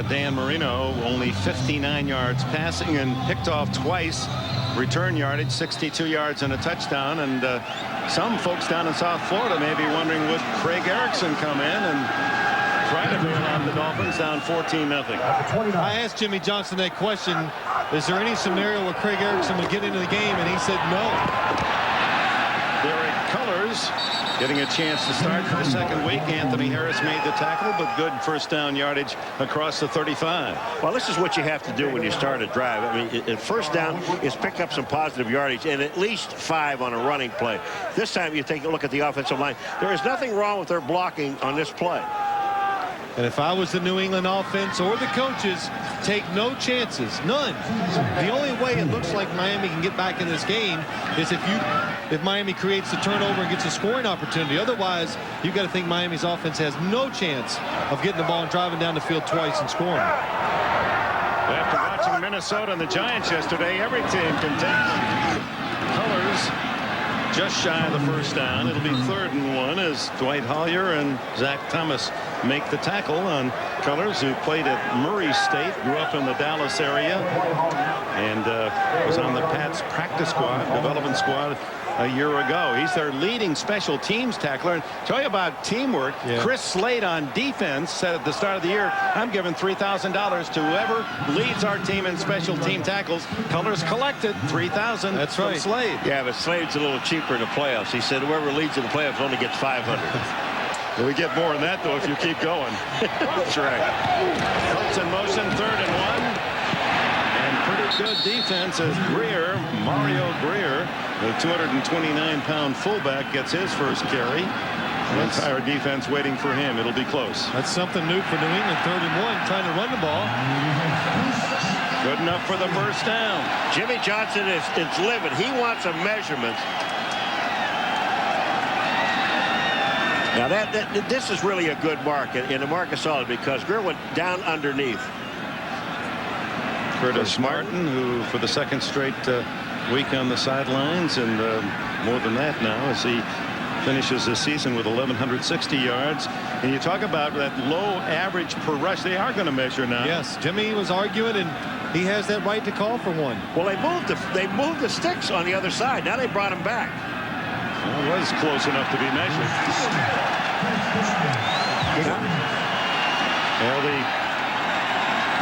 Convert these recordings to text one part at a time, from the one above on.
Dan Marino, only 59 yards passing and picked off twice. Return yardage 62 yards and a touchdown. And some folks down in South Florida may be wondering, would Craig Erickson come in and try to bail out the Dolphins down 14-0? I asked Jimmy Johnson that question. Is there any scenario where Craig Erickson would get into the game? And he said no. Derek Cullors getting a chance to start for the second week. Anthony Harris made the tackle, but good first down yardage across the 35. Well, this is what you have to do when you start a drive. I mean, first down is pick up some positive yardage and at least 5 on a running play. This time you take a look at the offensive line. There is nothing wrong with their blocking on this play. And if I was the New England offense or the coaches, take no chances, none. The only way it looks like Miami can get back in this game is if Miami creates the turnover and gets a scoring opportunity. Otherwise, you've got to think Miami's offense has no chance of getting the ball and driving down the field twice and scoring. After watching Minnesota and the Giants yesterday, every team can take Cullors just shy of the first down. It'll be 3rd and 1 as Dwight Hollier and Zach Thomas make the tackle on Cullors, who played at Murray State, grew up in the Dallas area, and was on the Pats practice squad, development squad, a year ago. He's their leading special teams tackler. And tell you about teamwork. Yeah. Chris Slade on defense said at the start of the year, I'm giving $3,000 to whoever leads our team in special team tackles. Cullors collected $3,000. That's right. From Slade. Yeah, but Slade's a little cheaper in the playoffs. He said whoever leads in the playoffs only gets $500. We get more than that, though, if you keep going. That's right. Colts in motion, 3rd and 1. And pretty good defense as Mario Greer, the 229-pound fullback, gets his first carry. The entire defense waiting for him. It'll be close. That's something new for New England. 3rd and 1, trying to run the ball. Good enough for the first down. Jimmy Johnson is livid. He wants a measurement. Now this is really a good mark, and the mark is solid because Greer went down underneath. Curtis Martin, who for the second straight week on the sidelines, and more than that now as he finishes the season with 1,160 yards. And you talk about that low average per rush. They are going to measure now. Yes, Jimmy was arguing, and he has that right to call for one. Well, they moved the sticks on the other side. Now they brought him back. Well, it was close enough to be measured. Well, the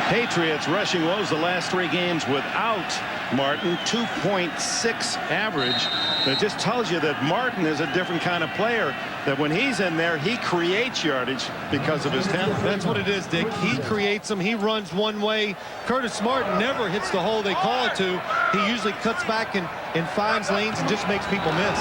Patriots rushing woes the last 3 games without Martin, 2.6 average. That just tells you that Martin is a different kind of player, that when he's in there, he creates yardage because of his talent. That's what it is, Dick. He creates them. He runs one way. Curtis Martin never hits the hole they call it to. He usually cuts back and finds lanes and just makes people miss.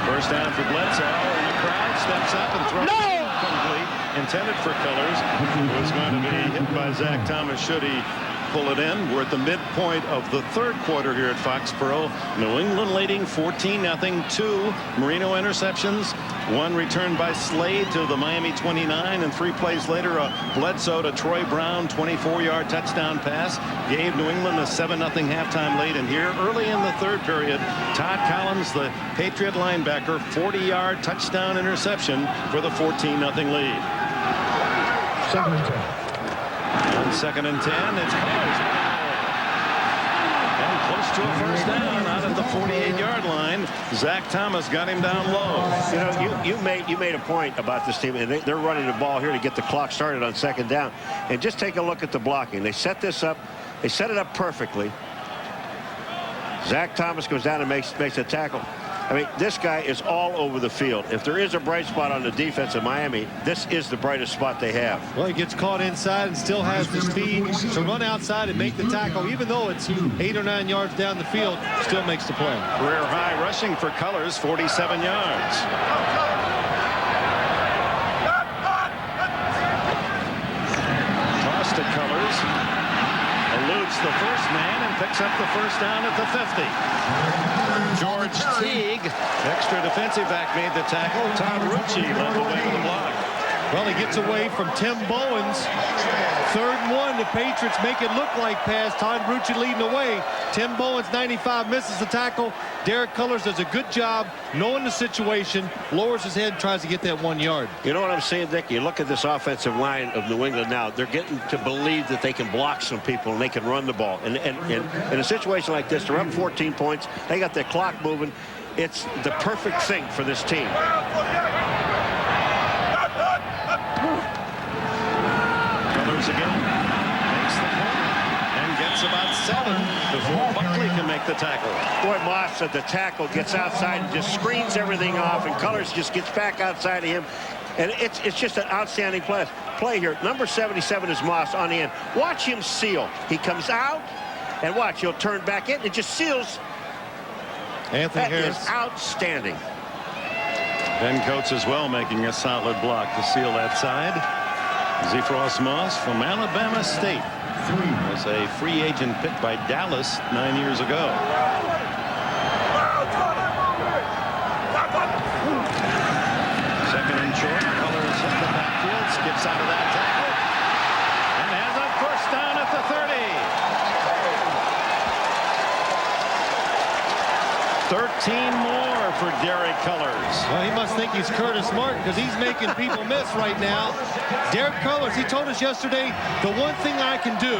First down for Bledsoe, and the crowd steps up and throws it complete. Intended for Cullors. It was going to be hit by Zach Thomas should he pull it in. We're at the midpoint of the 3rd quarter here at Foxborough. New England leading 14-0. 2 Marino interceptions. 1 returned by Slade to the Miami 29, and 3 plays later a Bledsoe to Troy Brown 24-yard touchdown pass gave New England a 7-0 halftime lead. And here early in the 3rd period, Todd Collins, the Patriot linebacker, 40-yard touchdown interception for the 14-0 lead. 2nd and 10. On 2nd and 10, it's Cullors. And close to a first down out at the 48-yard line. Zach Thomas got him down low. You know, you made a point about this team, and they're running the ball here to get the clock started on 2nd down. And just take a look at the blocking. They set this up. They set it up perfectly. Zach Thomas goes down and makes a tackle. I mean, this guy is all over the field. If there is a bright spot on the defense of Miami, this is the brightest spot they have. Well, he gets caught inside and still has the speed to run outside and make the tackle. Even though it's 8 or 9 yards down the field, still makes the play. Career high rushing for Cullors, 47 yards. Toss to Cullors. Eludes the first man and picks up the first down at the 50. George Teague, extra defensive back, made the tackle. Todd Rucci led the way with the block. Well, he gets away from Tim Bowens. 3rd and 1. The Patriots make it look like pass. Todd Rucci leading the way. Tim Bowens, 95, misses the tackle. Derek Cullors does a good job knowing the situation, lowers his head, tries to get that 1 yard. You know what I'm saying, Dick? You look at this offensive line of New England now. They're getting to believe that they can block some people and they can run the ball. And in a situation like this, they're up 14 points. They got the clock moving. It's the perfect thing for this team. Cullors again makes the point and gets about 7 before Buckley can make the tackle. Boy, Moss at the tackle gets outside and just screens everything off, and Cullors just gets back outside of him. And it's just an outstanding play here. Number 77 is Moss on the end. Watch him seal. He comes out, and watch, he'll turn back in. It just seals. Anthony Harris. That is outstanding. Ben Coates as well making a solid block to seal that side. Zephros Moss from Alabama State was a free agent picked by Dallas 9 years ago. Second and short. Cullors hit the backfield, skips out of that tackle, and has a first down at the 30. 13 more for Derek Cullors. Well, he must think he's Curtis Martin because he's making people miss right now. Derek Cullors, he told us yesterday, the one thing I can do,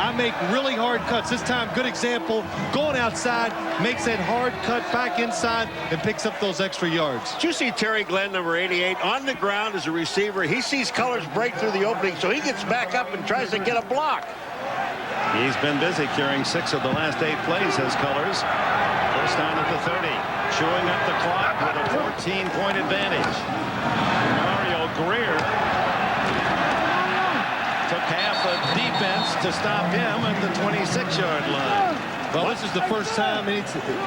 I make really hard cuts. This time, good example, going outside, makes that hard cut back inside and picks up those extra yards. Did you see Terry Glenn, number 88, on the ground as a receiver? He sees Cullors break through the opening, so he gets back up and tries to get a block. He's been busy carrying 6 of the last 8 plays, has Cullors. First down at the 30. Chewing up the clock with a 14-point advantage. Mario Greer took half of defense to stop him at the 26-yard line. Well, this is the first time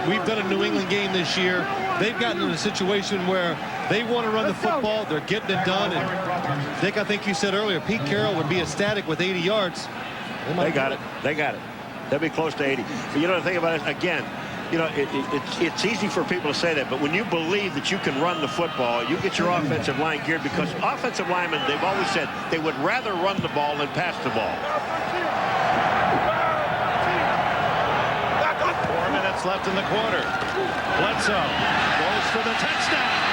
we've done a New England game this year. They've gotten in a situation where they want to run the football. They're getting it done. And Dick, I think you said earlier, Pete Carroll would be ecstatic with 80 yards. They got it. They got it. They'll be close to 80. But you know the thing about it, again, you know, it's easy for people to say that, but when you believe that you can run the football, you get your offensive line geared, because offensive linemen, they've always said they would rather run the ball than pass the ball. 4 minutes left in the quarter. Bledsoe goes for the touchdown.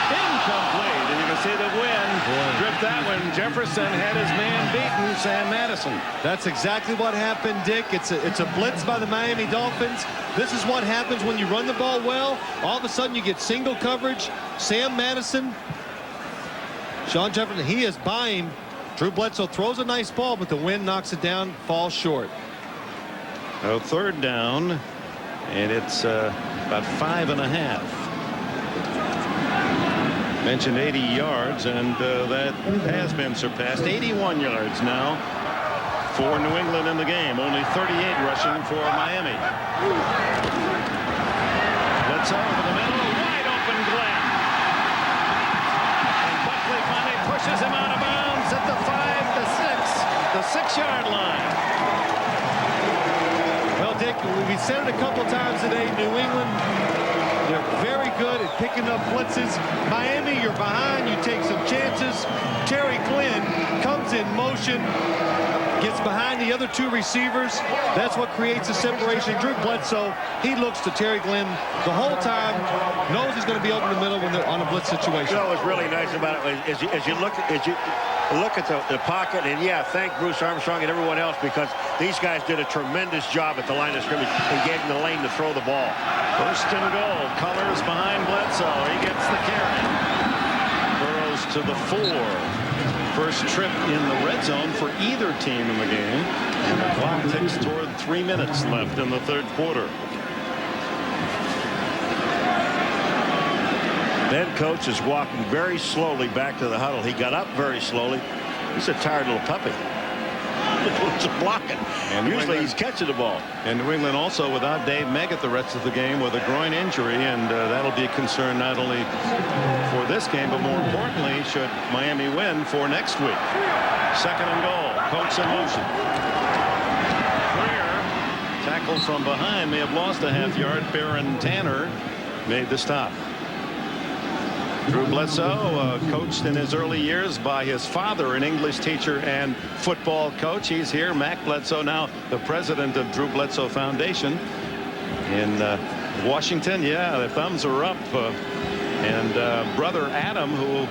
Incomplete. And you can see the wind drift that one. Jefferson had his man beaten, Sam Madison. That's exactly what happened, Dick. It's a blitz by the Miami Dolphins. This is what happens when you run the ball well. All of a sudden you get single coverage. Sam Madison, Sean Jefferson, he is by him. Drew Bledsoe throws a nice ball, but the wind knocks it down, falls short. So 3rd down, and it's about 5.5. Mentioned 80 yards, and that has been surpassed. 81 yards now for New England in the game. Only 38 rushing for Miami. Bledsoe over the middle, wide open Glenn. And Buckley finally pushes him out of bounds at the 6-yard line. Well, Dick, we said it a couple times today, New England, they're very good at picking up blitzes. Miami, you're behind, you take some chances. Terry Glenn comes in motion, gets behind the other 2 receivers. That's what creates the separation. Drew Bledsoe, he looks to Terry Glenn the whole time, knows he's going to be open in the middle when they're on a blitz situation. You know what's really nice about it is as you look at the pocket, and yeah, thank Bruce Armstrong and everyone else, because these guys did a tremendous job at the line of scrimmage and gave him the lane to throw the ball. First and goal. Cullors behind Bledsoe. He gets the carry. Burrows to the 4. First trip in the red zone for either team in the game. And the clock ticks toward 3 minutes left in the 3rd quarter. Ben Coates is walking very slowly back to the huddle. He got up very slowly. He's a tired little puppy. He's blocking. And usually he's catching the ball. And New England also without Dave Meggett the rest of the game with a groin injury, and that'll be a concern not only for this game, but more importantly, should Miami win, for next week. 2nd and goal. Coates in motion. Greer, tackled from behind, may have lost a half yard. Baron Tanner made the stop. Drew Bledsoe, coached in his early years by his father, an English teacher and football coach. He's here. Mac Bledsoe, now the president of Drew Bledsoe Foundation in Washington. Yeah, their thumbs are up. And brother Adam, who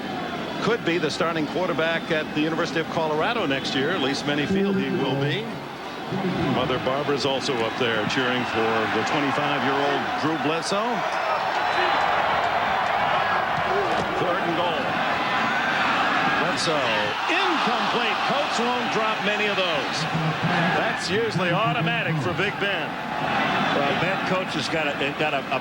could be the starting quarterback at the University of Colorado next year, at least many feel he will be. Mother Barbara's also up there cheering for the 25-year-old Drew Bledsoe. 3rd and goal. Bledsoe incomplete. Coach won't drop many of those. That's usually automatic for Big Ben. Well, Ben coach has got a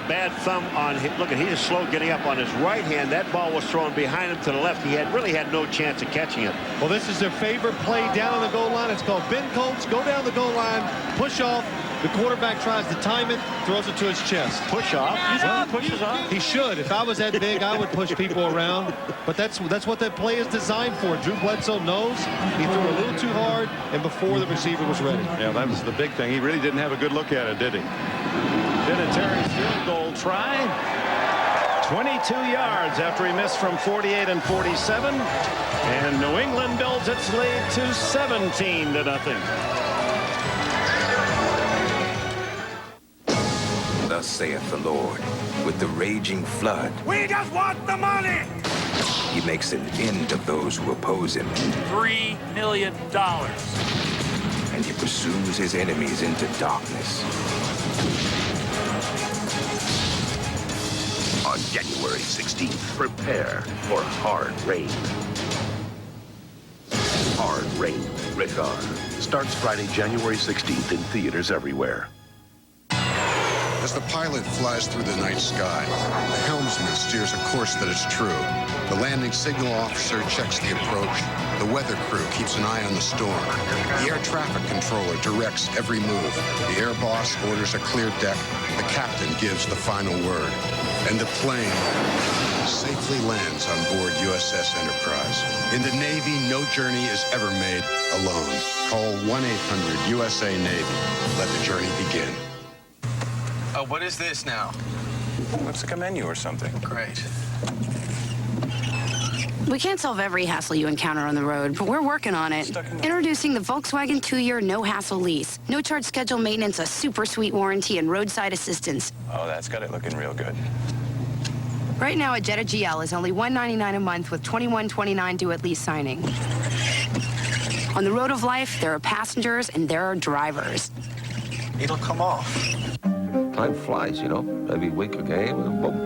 bad thumb on him. Look, he's slow getting up on his right hand. That ball was thrown behind him to the left. He really had no chance of catching it. Well, this is their favorite play down on the goal line. It's called Ben Colts. Go down the goal line, push off. The quarterback tries to time it, throws it to his chest. Push off? Well, he pushes off? He should. If I was that big, I would push people around. But that's what that play is designed for. Drew Bledsoe knows he threw a little too hard and before the receiver was ready. Yeah, that was the big thing. He really didn't have a good look at it, did he? Vinatieri's field goal try. 22 yards after he missed from 48 and 47. And New England builds its lead to 17-0. Thus saith the Lord, with the raging flood. We just want the money! He makes an end of those who oppose him. $3 million. And he pursues his enemies into darkness. On January 16th, prepare for Hard Rain. Hard Rain, rated R. Starts Friday, January 16th in theaters everywhere. As the pilot flies through the night sky, the helmsman steers a course that is true. The landing signal officer checks the approach. The weather crew keeps an eye on the storm. The air traffic controller directs every move. The air boss orders a clear deck. The captain gives the final word. And the plane safely lands on board USS Enterprise. In the Navy, no journey is ever made alone. Call 1-800-USA-NAVY. Let the journey begin. Oh, what is this now? Looks like a menu or something. Great. We can't solve every hassle you encounter on the road, but we're working on it. Introducing the Volkswagen 2-year no-hassle lease. No-charge schedule maintenance, a super sweet warranty, and roadside assistance. Oh, that's got it looking real good. Right now, a Jetta GL is only $199 a month with $21.29 due at lease signing. On the road of life, there are passengers and there are drivers. It'll come off. Time flies, you know. Every week a game,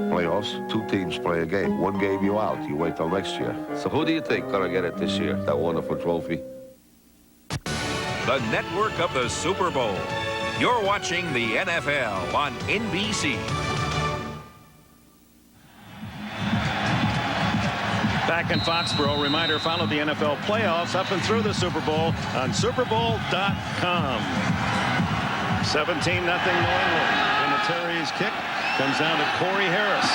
playoffs, 2 teams play a game. 1 game you out, you wait till next year. So who do you think gonna get it this year, that wonderful trophy? The network of the Super Bowl. You're watching the NFL on NBC. Back in Foxborough, reminder, follow the NFL playoffs up and through the Super Bowl on superbowl.com. 17-0 New England. Vinatieri's kick comes down to Corey Harris.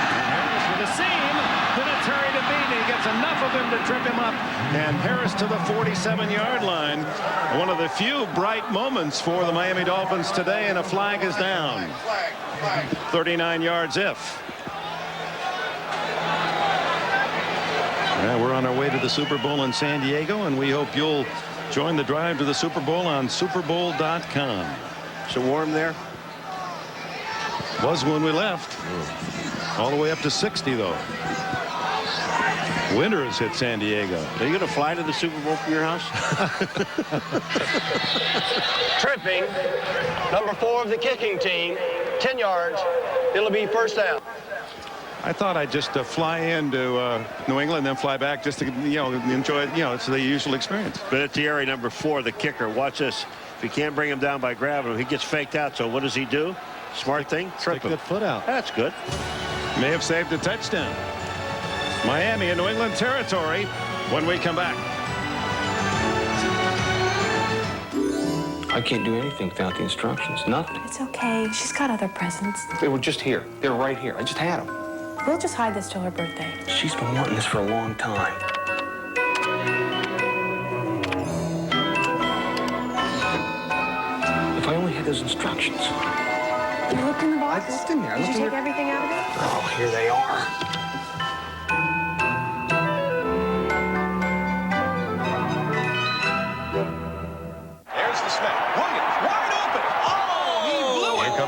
And Harris with a seam. Vinatieri to beat. He gets enough of him to trip him up. And Harris to the 47-yard line. One of the few bright moments for the Miami Dolphins today, and a flag is down. 39 yards if. We're on our way to the Super Bowl in San Diego, and we hope you'll join the drive to the Super Bowl on superbowl.com. So warm there? Was when we left. All the way up to 60, though. Winters hit San Diego. Are you going to fly to the Super Bowl from your house? Tripping. Number 4 of the kicking team. 10 yards. It'll be first down. I thought I'd just fly into New England, then fly back just to, enjoy it. It's the usual experience. Vinatieri, number 4, the kicker. Watch this. If you can't bring him down by grabbing him, he gets faked out. So what does he do? Smart thing. Trip him. Good foot out. That's good. May have saved a touchdown. Miami in New England territory when we come back. I can't do anything without the instructions. Nothing. It's okay. She's got other presents. They were just here. They were right here. I just had them. We'll just hide this till her birthday. She's been wanting this for a long time. If I only had those instructions. You looked in the box? I looked in there. Did you take everything out of it? Oh, here they are.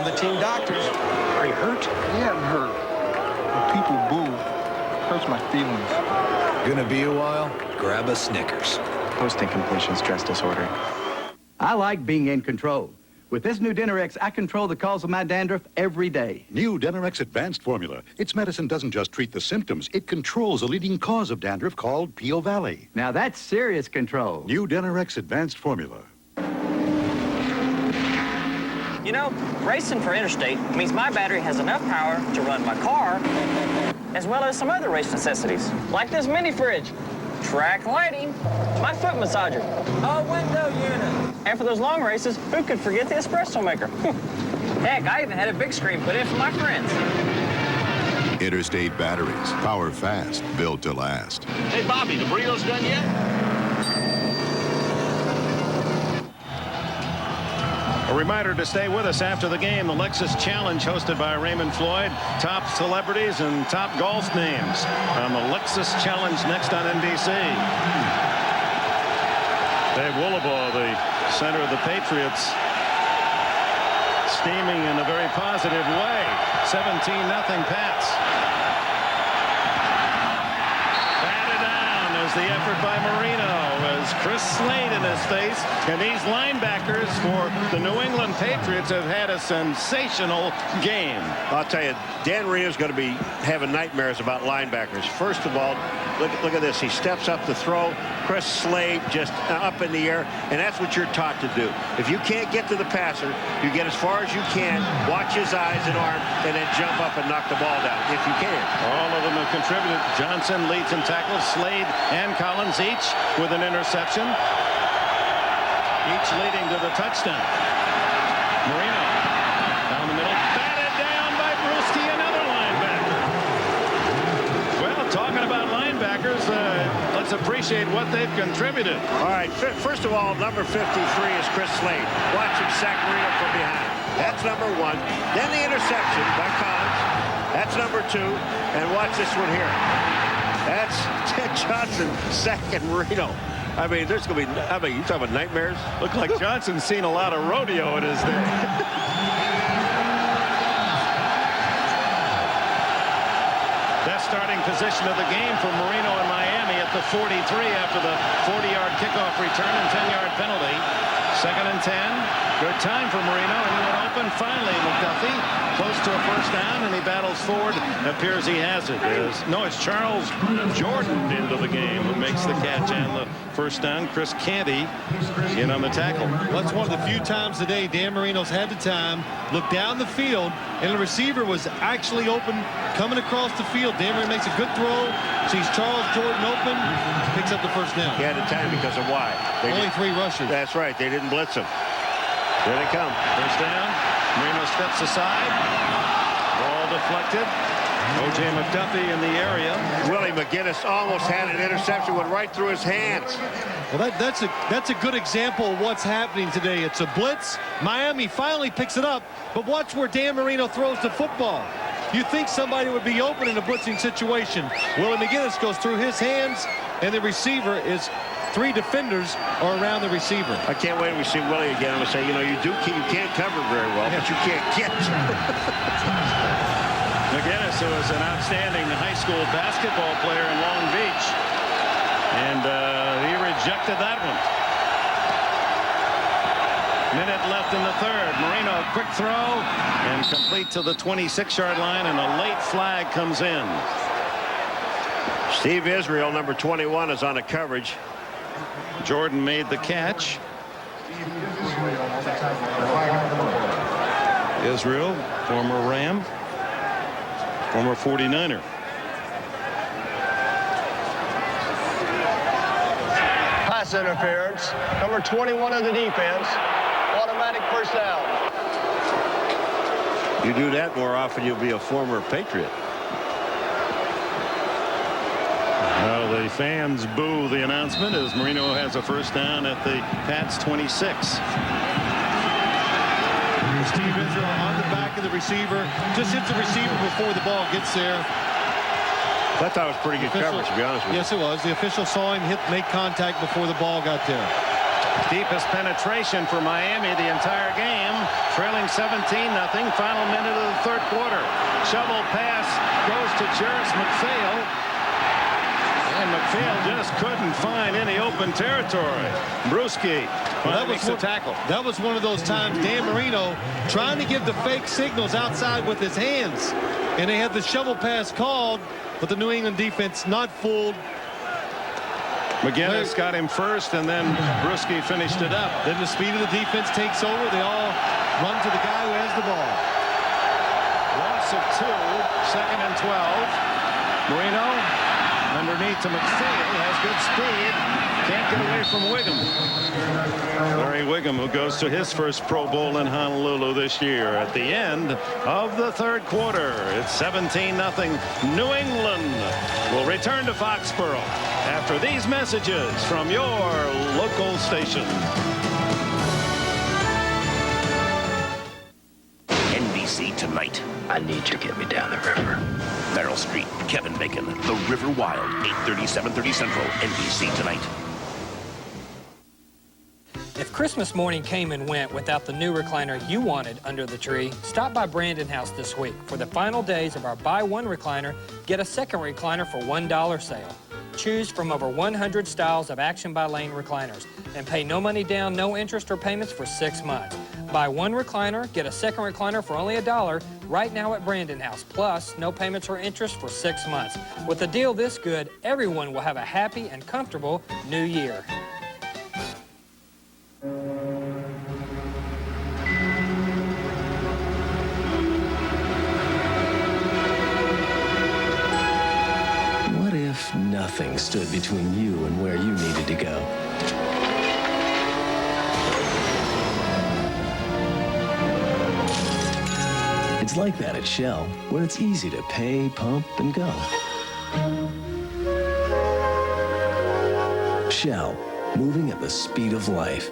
I'm the team doctor. Are you hurt? Yeah, I'm hurt. When people boo, it hurts my feelings. Gonna be a while? Grab a Snickers. Post-incompletion stress disorder. I like being in control. With this new Dinner-X, I control the cause of my dandruff every day. New Dinner-X Advanced Formula. Its medicine doesn't just treat the symptoms. It controls a leading cause of dandruff called Peel Valley. Now that's serious control. New Dinner-X Advanced Formula. You know, racing for interstate means my battery has enough power to run my car, as well as some other race necessities, like this mini fridge, track lighting, my foot massager, a window unit. And for those long races, who could forget the espresso maker? Heck, I even had a big screen put in for my friends. Interstate batteries. Power fast. Built to last. Hey, Bobby, the burrito's done yet? A reminder to stay with us after the game. The Lexus Challenge hosted by Raymond Floyd. Top celebrities and top golf names on the Lexus Challenge next on NBC. Dave Woolabaugh, the center of the Patriots, steaming in a very positive way. 17-0 Pats. Batted down as the effort by Marino as Chris Slade in his face. And these linebackers for the New England Patriots have had a sensational game. I'll tell you, Dan Marino's going to be having nightmares about linebackers. First of all, look at this. He steps up to throw. Chris Slade just up in the air, and that's what you're taught to do. If you can't get to the passer, you get as far as you can, watch his eyes and arm, and then jump up and knock the ball down if you can. All of them have contributed. Johnson leads in tackles. Slade and Collins each with an interception. Each leading to the touchdown. Marino down the middle. Batted down by Brewski, another linebacker. Well, talking about linebackers, let's appreciate what they've contributed. All right, first of all, number 53 is Chris Slade. Watch him sack Marino from behind. That's number 1. Then the interception by Collins. That's number 2. And watch this one here. That's Ted Johnson sacking Marino. I mean, there's going to be, you talking about nightmares? Look like Johnson's seen a lot of rodeo in his day. Best starting position of the game for Marino in Miami at the 43 after the 40-yard kickoff return and 10-yard penalty. 2nd and 10. Good time for Marino, and he went open finally. McDuffie close to a first down, and he battles forward. Appears he has it. It's Charles Jordan into the game who makes the catch and the first down. Chris Canty in on the tackle. Well, that's one of the few times today Dan Marino's had the time, look down the field, and the receiver was actually open coming across the field. Dan Marino makes a good throw, sees Charles Jordan open, picks up the first down. He had the time because of why? Only 3 rushes. That's right. They didn't blitz him. Here they come. First down. Marino steps aside. Ball deflected. O.J. McDuffie in the area. Willie McGinnis almost had an interception, went right through his hands. Well, that's a good example of what's happening today. It's a blitz. Miami finally picks it up, but watch where Dan Marino throws the football. You think somebody would be open in a blitzing situation. Willie McGinnis goes through his hands, and the receiver is 3 defenders are around the receiver. I can't wait till we see Willie again. I'm going to say, you can't cover very well, but you can't catch. McGinnis, who was an outstanding high school basketball player in Long Beach, and he rejected that one. Minute left in the 3rd. Marino, quick throw, and complete to the 26-yard line, and a late flag comes in. Steve Israel, number 21, is on the coverage. Jordan made the catch. Israel, former Ram, former 49er. Pass interference. Number 21 of the defense. Automatic first down. You do that more often, you'll be a former Patriot. Well, the fans boo the announcement as Marino has a first down at the Pats 26. Steve Israel on the back of the receiver. Just hits the receiver before the ball gets there. I thought it was pretty good coverage, to be honest with you. Yes, it was. The official saw him make contact before the ball got there. Deepest penetration for Miami the entire game, trailing 17-0. Final minute of the third quarter. Shovel pass goes to Jarris McPhail. And McPhail just couldn't find any open territory. Bruschi makes a tackle. That was one of those times Dan Marino trying to give the fake signals outside with his hands. And they had the shovel pass called, but the New England defense not fooled. McGinnis got him first, and then Bruschi finished it up. Then the speed of the defense takes over. They all run to the guy who has the ball. Loss of 2, 2nd and 12. Marino underneath to McPhail, has good speed, can't get away from Wiggum. Larry Wiggum, who goes to his first Pro Bowl in Honolulu this year. At the end of the third quarter, it's 17-0. New England will return to Foxborough after these messages from your local station. NBC Tonight. I need you to get me down the river. Meryl Streep, Kevin Bacon, The River Wild, 8:30, 7:30 Central, NBC Tonight. If Christmas morning came and went without the new recliner you wanted under the tree, stop by Brandon House this week for the final days of our buy one recliner, get a second recliner for $1 sale. Choose from over 100 styles of Action by Lane recliners and pay no money down, no interest or payments for 6 months. Buy one recliner, get a second recliner for only $1 right now at Brandon House. Plus, no payments or interest for 6 months. With a deal this good, everyone will have a happy and comfortable new year. What if nothing stood between you and where you needed to go? It's like that at Shell, where it's easy to pay, pump, and go. Shell, moving at the speed of life.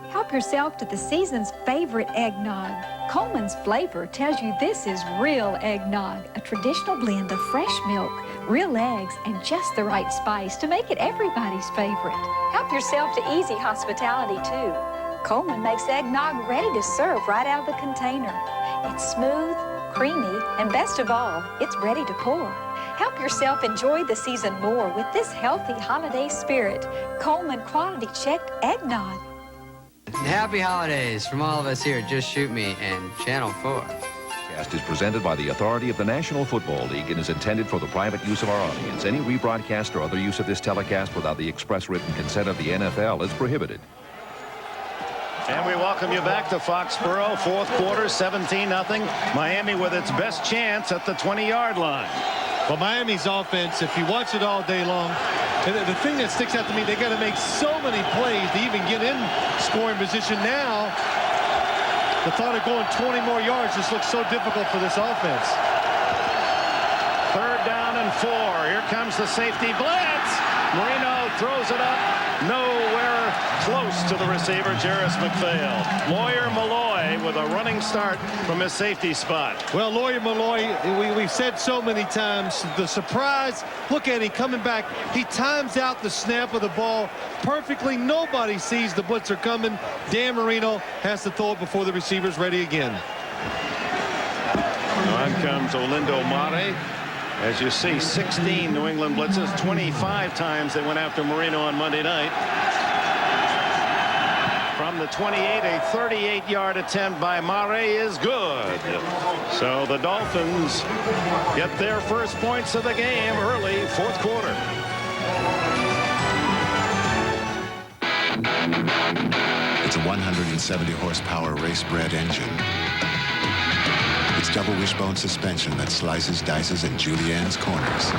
Help yourself to the season's favorite eggnog. Coleman's flavor tells you this is real eggnog, a traditional blend of fresh milk, real eggs, and just the right spice to make it everybody's favorite. Help yourself to easy hospitality, too. Coleman makes eggnog ready to serve right out of the container. It's smooth, creamy, and best of all, it's ready to pour. Help yourself enjoy the season more with this healthy holiday spirit. Coleman quality checked eggnog. Happy holidays from all of us here at Just Shoot Me and Channel 4. Cast is presented by the authority of the National Football League and is intended for the private use of our audience. Any rebroadcast or other use of this telecast without the express written consent of the NFL is prohibited. And we welcome you back to Foxborough. Fourth quarter, 17-0. Miami with its best chance at the 20-yard line. Well, Miami's offense, if you watch it all day long, the thing that sticks out to me, they got to make so many plays to even get in scoring position now. The thought of going 20 more yards just looks so difficult for this offense. Third down and 4. Here comes the safety blitz. Marino throws it up. Nowhere close to the receiver, Jarris McPhail. Lawyer Malloy with a running start from his safety spot. Well, Lawyer Malloy, we've said so many times, the surprise, look at him coming back. He times out the snap of the ball perfectly. Nobody sees the blitzer coming. Dan Marino has to throw it before the receiver's ready again. On comes Olindo Mare. As you see, 16 New England blitzes, 25 times they went after Marino on Monday night. From the 28, a 38-yard attempt by Mare is good. So the Dolphins get their first points of the game early, fourth quarter. It's a 170 horsepower race-bred engine. It's double wishbone suspension that slices, dices, and juliennes corners.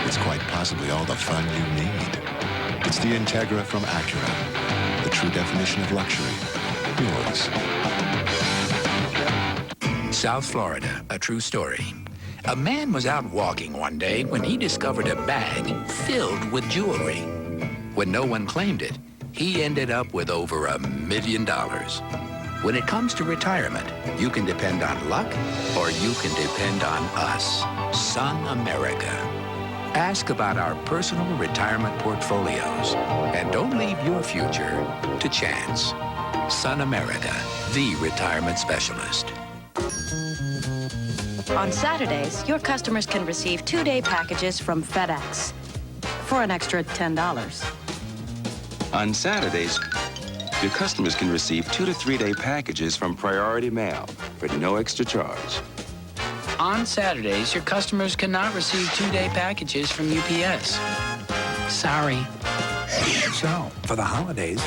It's quite possibly all the fun you need. It's the Integra from Acura, the true definition of luxury. Yours. South Florida, a true story. A man was out walking one day when he discovered a bag filled with jewelry. When no one claimed it, he ended up with over $1 million. When it comes to retirement, you can depend on luck or you can depend on us, Sun America. Ask about our personal retirement portfolios and don't leave your future to chance. Sun America, the retirement specialist. On Saturdays, your customers can receive 2-day packages from FedEx for an extra $10. On Saturdays, your customers can receive 2- to 3-day packages from Priority Mail for no extra charge. On Saturdays, your customers cannot receive 2-day packages from UPS. Sorry. So, for the holidays,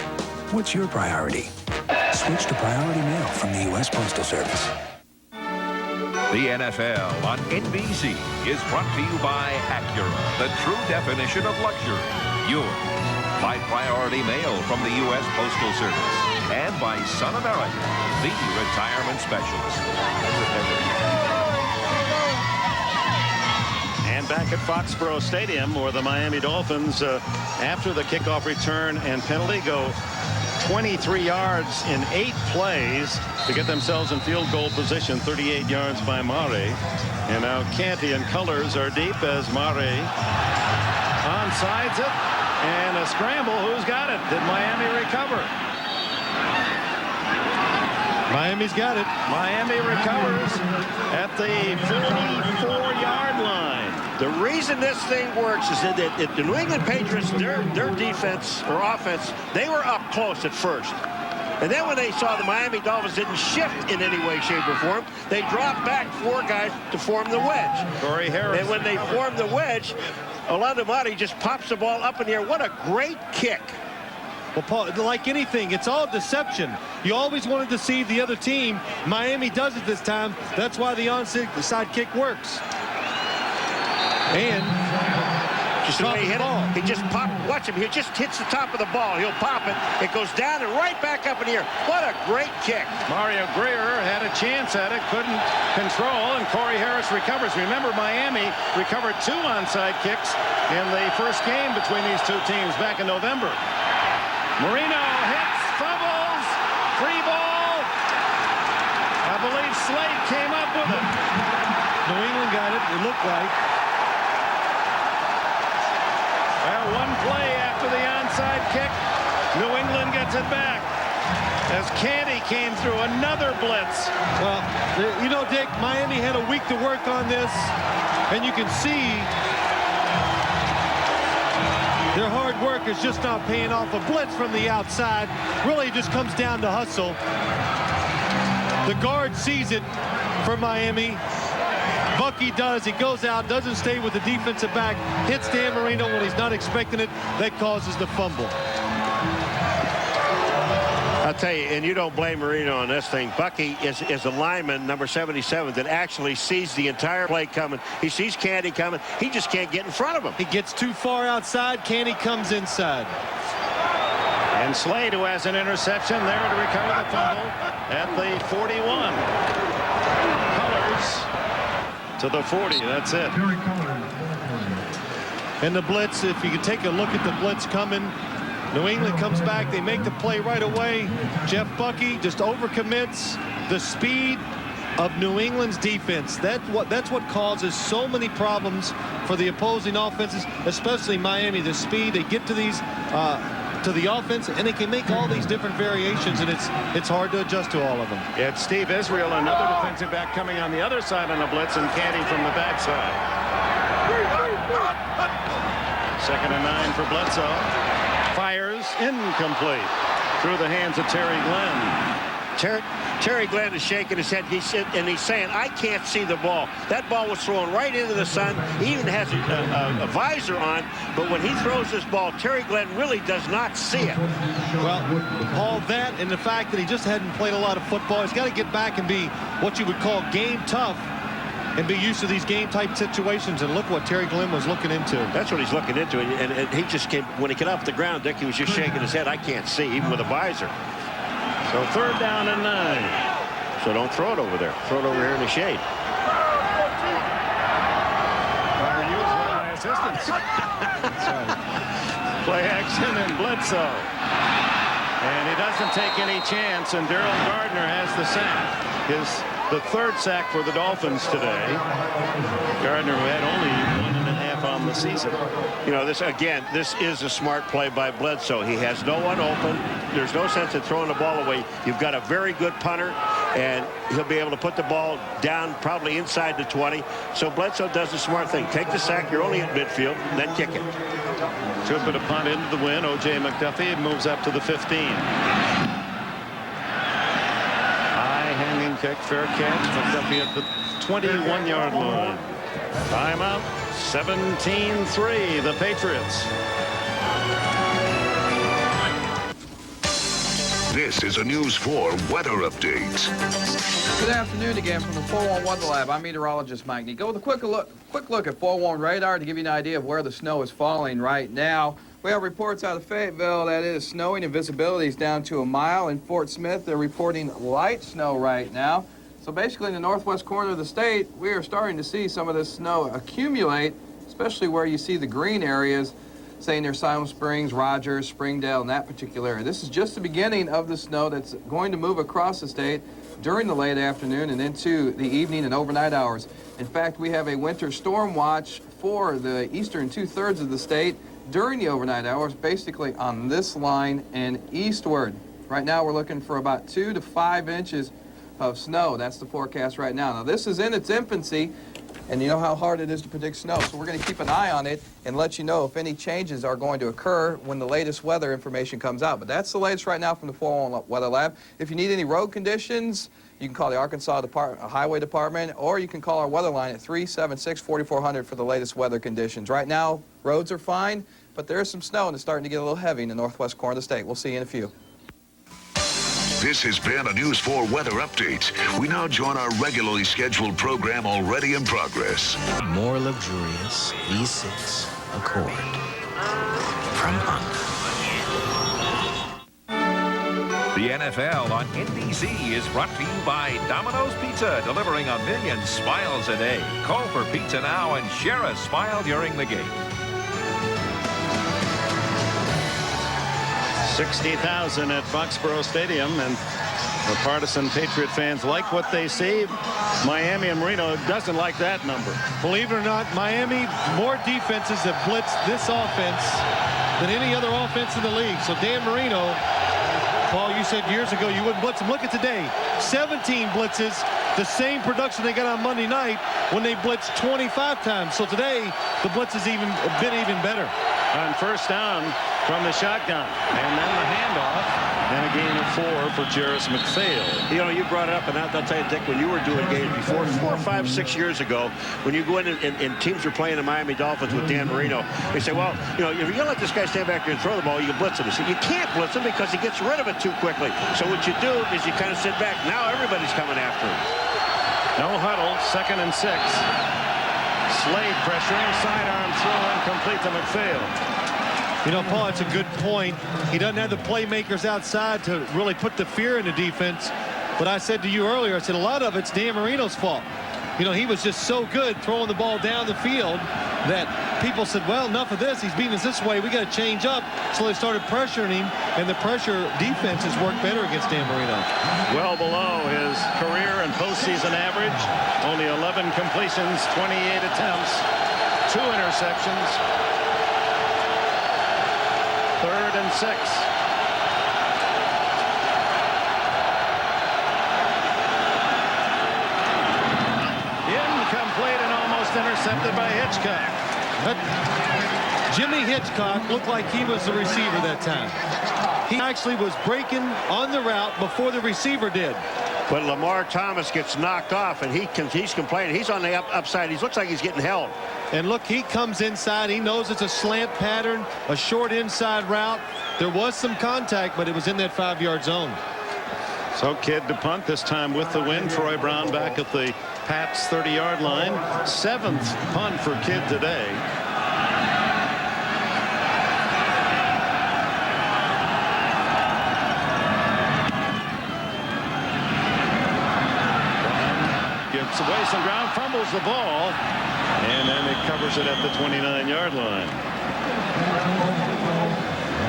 what's your priority? Switch to Priority Mail from the U.S. Postal Service. The NFL on NBC is brought to you by Acura, the true definition of luxury. Yours. By Priority Mail from the U.S. Postal Service. And by Sun America, the retirement specialist. And back at Foxborough Stadium, where the Miami Dolphins, after the kickoff return and penalty, go 23 yards in 8 plays to get themselves in field goal position. 38 yards by Mare. And now Canty and Colors are deep as Mare onsides it. And a scramble. Who's got it? Did Miami recover? Miami's got it. Miami recovers at the 44-yard line. The reason this thing works is that the New England Patriots, their defense or offense, they were up close at first. And then when they saw the Miami Dolphins didn't shift in any way, shape, or form, they dropped back 4 guys to form the wedge. Corey Harris. And when they formed the wedge, Orlando Marty just pops the ball up in the air. What a great kick. Well, Paul, like anything, it's all deception. You always wanted to see the other team. Miami does it this time. That's why the onside kick works. And just the way he hit it, he just popped. Watch him. He just hits the top of the ball. He'll pop it. It goes down and right back up in the air. What a great kick. Mario Greer had a chance at it, couldn't control, and Corey Harris recovers. Remember, Miami recovered 2 onside kicks in the first game between these two teams back in November. Marino hits, fumbles, free ball. I believe Slade came up with it. New England got it. It looked like. Well, 1 play after the onside kick, New England gets it back as Canty came through another blitz. Well, you know, Dick, Miami had a week to work on this, and you can see their hard work is just not paying off. A blitz from the outside really just comes down to hustle. The guard sees it for Miami. Bucky does. He goes out, doesn't stay with the defensive back, hits Dan Marino when he's not expecting it. That causes the fumble. I'll tell you, and you don't blame Marino on this thing. Bucky is a lineman, number 77, that actually sees the entire play coming. He sees Canty coming. He just can't get in front of him. He gets too far outside. Canty comes inside. And Slade, who has an interception, there to recover the fumble at the 41. Colors to the 40. That's it. And the blitz, if you could take a look at the blitz coming, New England comes back. They make the play right away. Jeff Bucky just overcommits. The speed of New England's defense. That's what causes so many problems for the opposing offenses, especially Miami. The speed, they get to these to the offense, and they can make all these different variations, and it's hard to adjust to all of them. It's Steve Israel, another defensive back, coming on the other side on a blitz, and Canty from the backside. 2nd and 9 for Bledsoe. Fires, incomplete, through the hands of Terry Glenn. Terry Glenn is shaking his head. He's saying, I can't see the ball. That ball was thrown right into the sun. He even has a visor on, but when he throws this ball, Terry Glenn really does not see it. Well, Paul, that and the fact that he just hadn't played a lot of football, he's got to get back and be what you would call game tough and be used to these game-type situations. And look what Terry Glenn was looking into. That's what he's looking into. And he just came, when he got off the ground, Dick, he was just shaking his head. I can't see, even with a visor. So 3rd down and 9. So don't throw it over there. Throw it over here in the shade. Fire use one of my assistants. Play action and Bledsoe. And he doesn't take any chance, and Daryl Gardner has the sack. The third sack for the Dolphins today. Gardner had only 1.5 on the season. You know, this is a smart play by Bledsoe. He has no one open. There's no sense in throwing the ball away. You've got a very good punter, and he'll be able to put the ball down probably inside the 20. So Bledsoe does the smart thing. Take the sack. You're only at midfield, then kick it. Took it a punt into the win. O.J. McDuffie moves up to the 15. Hanging kick, fair catch. McDuffie at the 21-yard line. Timeout. 17-3. The Patriots. This is a News 4 weather update. Good afternoon again from the 4-1 Weather Lab. I'm meteorologist Mike Neat. Go with a quick look at 4-1 radar to give you an idea of where the snow is falling right now. We have reports out of Fayetteville that it is snowing and visibility is down to a mile. In Fort Smith, they're reporting light snow right now. So basically in the northwest corner of the state, we are starting to see some of this snow accumulate, especially where you see the green areas, saying near Silent Springs, Rogers, Springdale, in that particular area. This is just the beginning of the snow that's going to move across the state during the late afternoon and into the evening and overnight hours. In fact, we have a winter storm watch for the eastern two-thirds of the state during the overnight hours, basically on this line and eastward. Right now, we're looking for about 2 to 5 inches of snow. That's the forecast right now. Now, this is in its infancy, and you know how hard it is to predict snow, so we're going to keep an eye on it and let you know if any changes are going to occur when the latest weather information comes out. But that's the latest right now from the 4-1 Weather Lab. If you need any road conditions, you can call the Arkansas Highway Department, or you can call our weather line at 376-4400 for the latest weather conditions. Right now, roads are fine, but there is some snow, and it's starting to get a little heavy in the northwest corner of the state. We'll see you in a few. This has been a News 4 weather update. We now join our regularly scheduled program already in progress. More luxurious V6 Accord from Honda. The NFL on NBC is brought to you by Domino's Pizza, delivering 1 million smiles a day. Call for pizza now and share a smile during the game. 60,000 at Foxborough Stadium, and the partisan Patriot fans like what they see. Miami and Marino doesn't like that number. Believe it or not, Miami, more defenses have blitzed this offense than any other offense in the league. So Dan Marino, Paul, you said years ago you wouldn't blitz them. Look at today, 17 blitzes, the same production they got on Monday night when they blitzed 25 times. So today, the blitz has been even better. On first down from the shotgun, and then the handoff, and a gain of 4 for Jarris McPhail. You know, you brought it up, and I'll tell you, Dick, when you were doing games before, 4, 5, 6 years ago, when you go in and teams are playing the Miami Dolphins with Dan Marino, they say, well, you know, if you let this guy stand back here and throw the ball, you can blitz him. You can't blitz him because he gets rid of it too quickly. So what you do is you kind of sit back. Now everybody's coming after him. No huddle, 2nd and 6. Slade pressuring, sidearm throw incomplete to McPhail. You know, Paul, it's a good point. He doesn't have the playmakers outside to really put the fear in the defense. But I said to you earlier, I said a lot of it's Dan Marino's fault. You know, he was just so good throwing the ball down the field that people said, well, enough of this. He's beating us this way. We got to change up. So they started pressuring him, and the pressure defense has worked better against Dan Marino. Well below his career and postseason average. Only 11 completions, 28 attempts, 2 interceptions. 3rd and 6. Incomplete and almost intercepted by Hitchcock. But Jimmy Hitchcock looked like he was the receiver that time. He actually was breaking on the route before the receiver did. But Lamar Thomas gets knocked off, and he's complaining. He's on the upside. He looks like he's getting held. And look, he comes inside. He knows it's a slant pattern, a short inside route. There was some contact, but it was in that 5-yard zone. So Kidd to punt, this time with the win. Troy Brown back at the Pats 30-yard line. 7th punt for Kidd today. Gets away some ground, fumbles the ball, and then it covers it at the 29-yard line.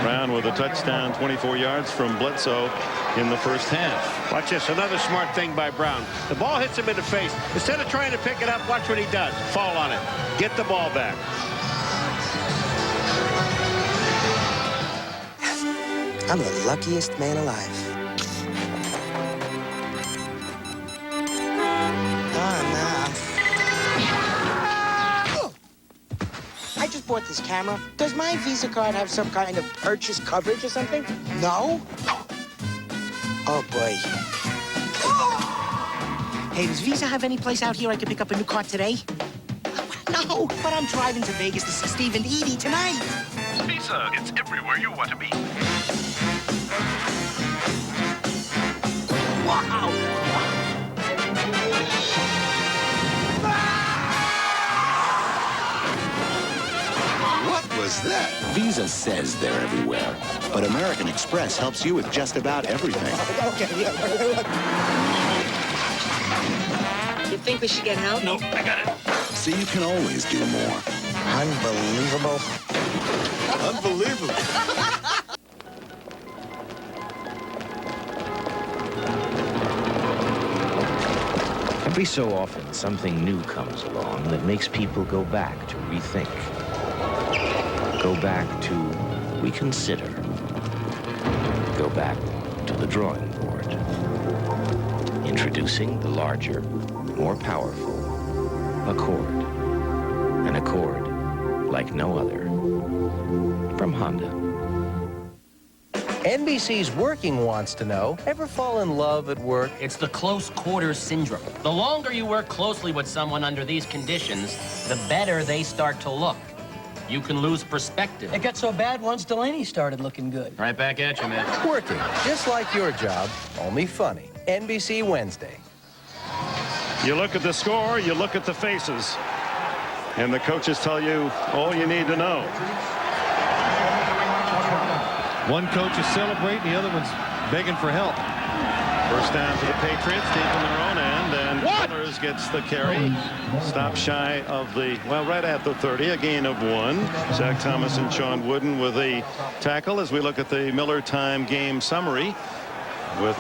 Brown Brown with a touchdown, 24 yards from Bledsoe in the first half. Watch this, another smart thing by Brown. The ball hits him in the face. Instead of trying to pick it up, watch what he does. Fall on it. Get the ball back. I'm the luckiest man alive. I just bought this camera. Does my Visa card have some kind of purchase coverage or something? No? Oh, boy. Hey, does Visa have any place out here I could pick up a new car today? No, but I'm driving to Vegas to see Steve and Edie tonight. Visa, it's everywhere you want to be. Wow! What was that? Visa says they're everywhere, but American Express helps you with just about everything. Okay, yeah. You think we should get help? No, I got it. So you can always do more. Unbelievable. Unbelievable. Every so often, something new comes along that makes people go back to rethink. Go back to reconsider. Go back to the drawing board. Introducing the larger, more powerful Accord. An Accord like no other. From Honda. NBC's Working wants to know, ever fall in love at work? It's the close quarters syndrome. The longer you work closely with someone under these conditions, the better they start to look. You can lose perspective. It got so bad once Delaney started looking good. Right back at you, man. Working, just like your job, only funny. NBC Wednesday. You look at the score, you look at the faces, and the coaches tell you all you need to know. One coach is celebrating, the other one's begging for help. First down to the Patriots, deep in their own end, and Miller gets the carry. Stop shy of the, well, right at the 30, a gain of 1. Zach Thomas and Sean Wooden with a tackle as we look at the Miller time game summary with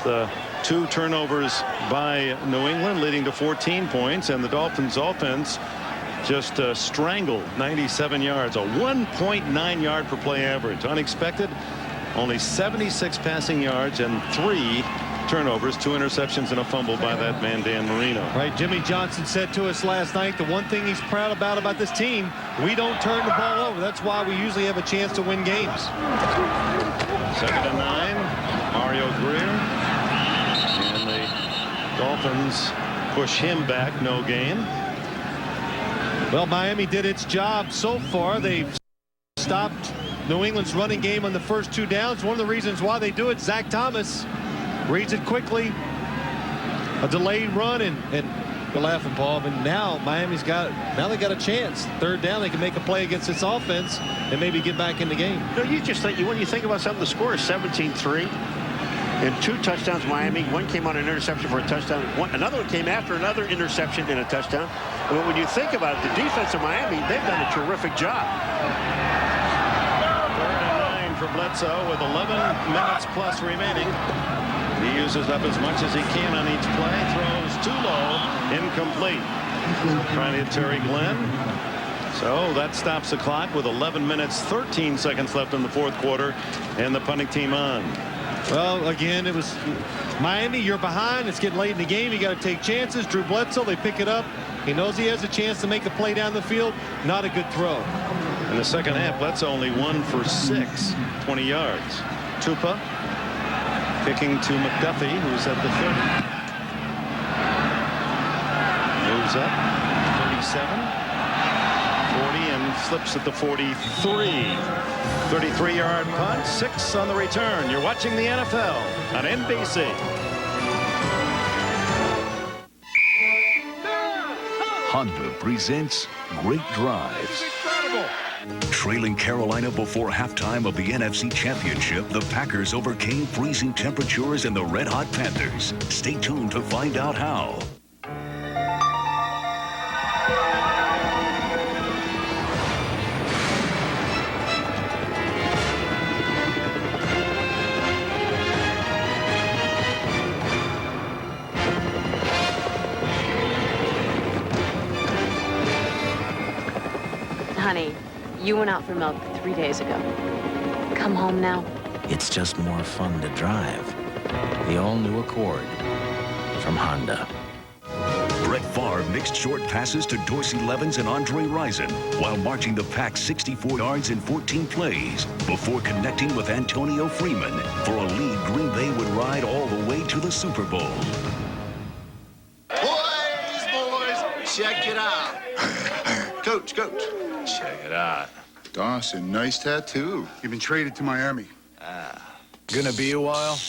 2 turnovers by New England leading to 14 points, and the Dolphins offense just strangled 97 yards, a 1.9 yard per play average. Unexpected, only 76 passing yards and 3 turnovers, 2 interceptions and a fumble by that man Dan Marino. Right, Jimmy Johnson said to us last night the one thing he's proud about this team, we don't turn the ball over. That's why we usually have a chance to win games. 2nd and 9, Mario Greer, and the Dolphins push him back, no gain. Well, Miami did its job so far. They've stopped New England's running game on the first 2 downs. One of the reasons why they do it, Zach Thomas reads it quickly. A delayed run, and you're laughing, Paul, but now Miami's got they got a chance. 3rd down, they can make a play against its offense and maybe get back in the game. You know, you just think, when you think about something, the score is 17-3. And 2 touchdowns Miami. One came on an interception for a touchdown. Another one came after another interception and a touchdown. But when you think about it, the defense of Miami, they've done a terrific job. 3rd and 9 for Bledsoe with 11 minutes plus remaining. He uses up as much as he can on each play. Throws too low, incomplete. Trying to hit Terry Glenn. So that stops the clock with 11 minutes, 13 seconds left in the 4th quarter, and the punting team on. Well, again, it was Miami. You're behind. It's getting late in the game. You got to take chances. Drew Bledsoe, they pick it up. He knows he has a chance to make a play down the field. Not a good throw. In the second half, Bledsoe only 1 for 6, 20 yards. Tupa kicking to McDuffie, who's at the 30. Moves up, 37, 40, and slips at the 43. 33-yard punt, 6 on the return. You're watching the NFL on NBC. Honda presents Great Drives. Trailing Carolina before halftime of the NFC Championship, the Packers overcame freezing temperatures and the Red Hot Panthers. Stay tuned to find out how. You went out for milk 3 days ago. Come home now. It's just more fun to drive. The all-new Accord from Honda. Brett Favre mixed short passes to Dorsey Levens and Andre Rison while marching the pack 64 yards in 14 plays before connecting with Antonio Freeman for a lead Green Bay would ride all the way to the Super Bowl. Boys, check it out. Coach. Check it out. Dawson, nice tattoo. You've been traded to Miami. Gonna be a while?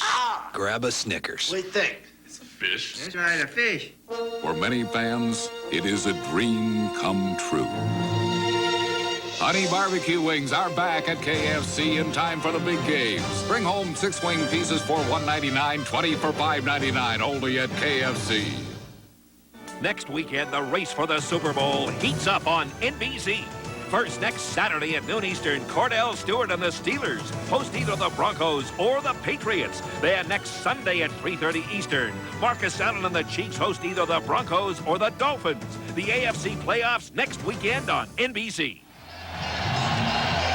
Grab a Snickers. What do you think? It's a fish. That's right, a fish. For many fans, it is a dream come true. Honey barbecue wings are back at KFC in time for the big games. Bring home 6 wing pieces for $1.99, 20 for $5.99, only at KFC. Next weekend, the race for the Super Bowl heats up on NBC. First, next Saturday at noon Eastern, Cordell Stewart and the Steelers host either the Broncos or the Patriots. Then next Sunday at 3:30 Eastern, Marcus Allen and the Chiefs host either the Broncos or the Dolphins. The AFC playoffs next weekend on NBC.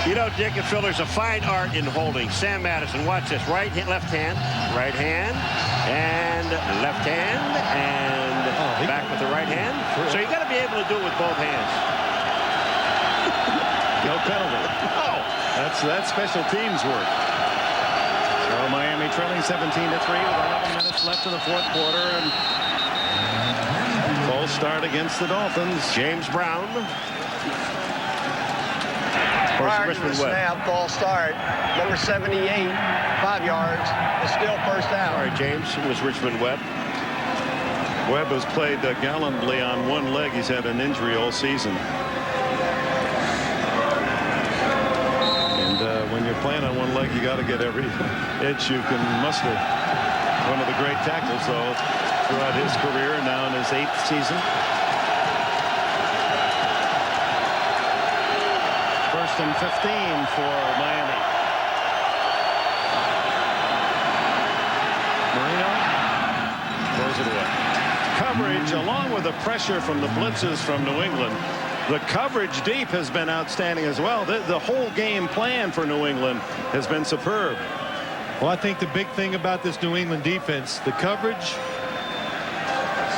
You know, Dick and Phil, there's a fine art in holding. Sam Madison, watch this. Right hand, left hand, and left hand, and back with the right hand. So you got to be able to do it with both hands. No penalty. Oh, that's special teams work. So Miami trailing 17-3 with 11 minutes left in the fourth quarter, and false start against the Dolphins. James Brown. Prior to the snap, false start. Number 78, 5 yards. It's still first down. All right, James. It was Richmond Webb. Webb has played gallantly on one leg. He's had an injury all season. When you're playing on one leg, you got to get every inch you can muster. One of the great tackles, though, throughout his career, now in his 8th season. First and 15 for Miami. Marino throws it away. Coverage, along with the pressure from the blitzes from New England. The coverage deep has been outstanding as well. The whole game plan for New England has been superb. Well, I think the big thing about this New England defense, the coverage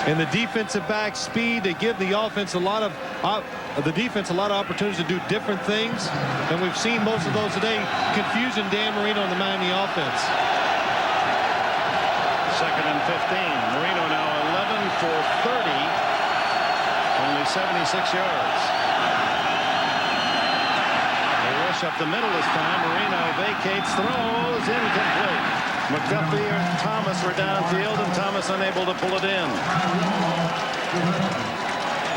and the defensive back speed, they give the offense a lot of opportunities to do different things, and we've seen most of those today. Confusing Dan Marino and the Miami offense. Second and 15. Marino now 11 for 30. Only 76 yards. They rush up the middle this time. Marino vacates, throws, incomplete. McDuffie and Thomas were downfield, and Thomas unable to pull it in.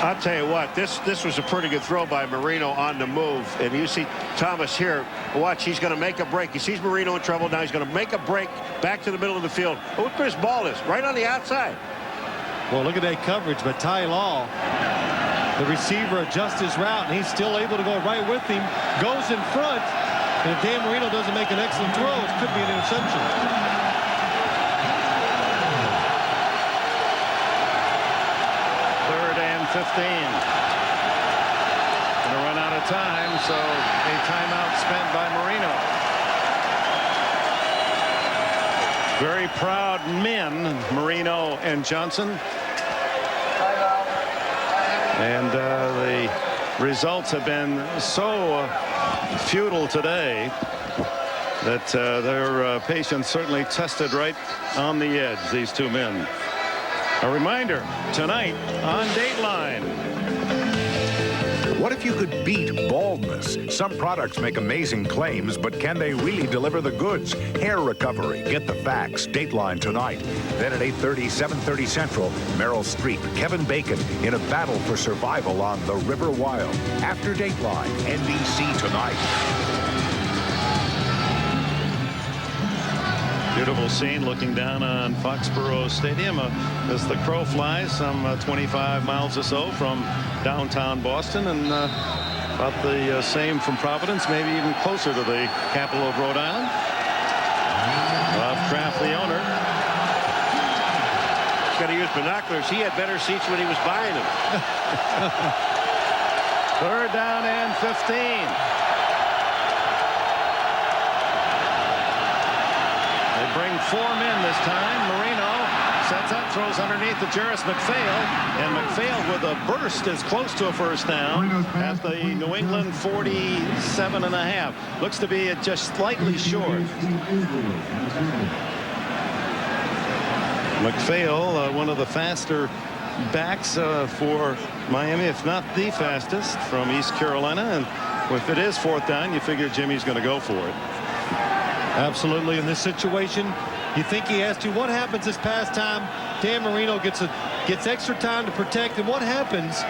I'll tell you what, this was a pretty good throw by Marino on the move. And you see Thomas here. Watch, he's going to make a break. He sees Marino in trouble. Now he's going to make a break back to the middle of the field. Look where his ball is, right on the outside. Well, look at that coverage by Ty Law. The receiver adjusts his route, and he's still able to go right with him. Goes in front, and if Dan Marino doesn't make an excellent throw, it could be an interception. Third and 15. Going to run out of time, so a timeout spent by Marino. Very proud men, Marino and Johnson. And the results have been so futile today that their patience certainly tested right on the edge, these two men. A reminder, tonight on Dateline. What if you could beat baldness? Some products make amazing claims, but can they really deliver the goods? Hair recovery. Get the facts. Dateline tonight. Then at 8:30, 7:30 Central, Meryl Streep, Kevin Bacon in a battle for survival on the River Wild. After Dateline, NBC tonight. Beautiful scene looking down on Foxborough Stadium as the crow flies some 25 miles or so from downtown Boston, and about the same from Providence, maybe even closer to the capital of Rhode Island. Bob Kraft, the owner. He's got to use binoculars. He had better seats when he was buying them. Third down and 15. They bring 4 men this time. Marino sets up, throws underneath to Jarris McPhail, and McPhail with a burst is close to a first down at the New England 47.5. Looks to be just slightly short. McPhail, one of the faster backs for Miami, if not the fastest, from East Carolina. And if it is 4th down, you figure Jimmy's going to go for it. Absolutely. In this situation, you think he has to. What happens this past time? Dan Marino gets extra time to protect. And what happens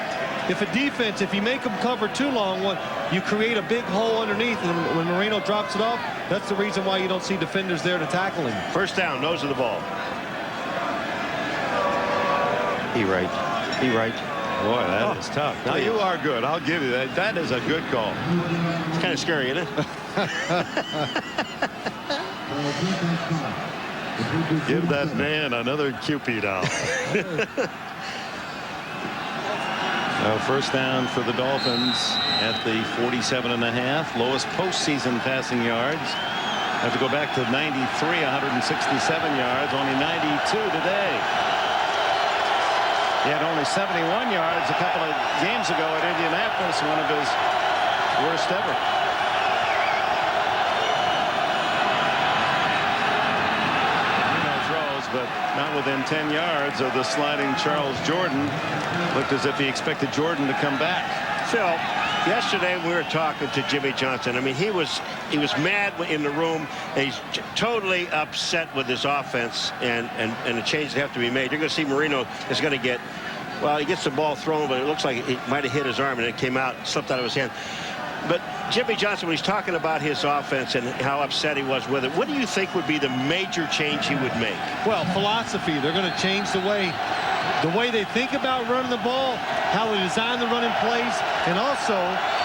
if a defense, if you make them cover too long, you create a big hole underneath, and when Marino drops it off, that's the reason why you don't see defenders there to tackle him. First down, nose of the ball. He right. Boy, that is tough. Now, you are good. I'll give you that. That is a good call. It's kind of scary, isn't it? Give that man another Cupid doll. First down for the Dolphins at the 47.5. Lowest postseason passing yards. Have to go back to 93, 167 yards. Only 92 today. He had only 71 yards a couple of games ago at Indianapolis, one of his worst ever. Throws, but not within 10 yards of the sliding Charles Jordan. Looked as if he expected Jordan to come back. Phil, yesterday we were talking to Jimmy Johnson. I mean, he was mad in the room, and he's totally upset with his offense and a change that have to be made. You're going to see Marino is going to get, well, he gets the ball thrown, but it looks like it might have hit his arm and it came out, slipped out of his hand. But Jimmy Johnson, when he's talking about his offense and how upset he was with it, what do you think would be the major change he would make? Well, philosophy. They're going to change the way they think about running the ball, how they design the running plays, and also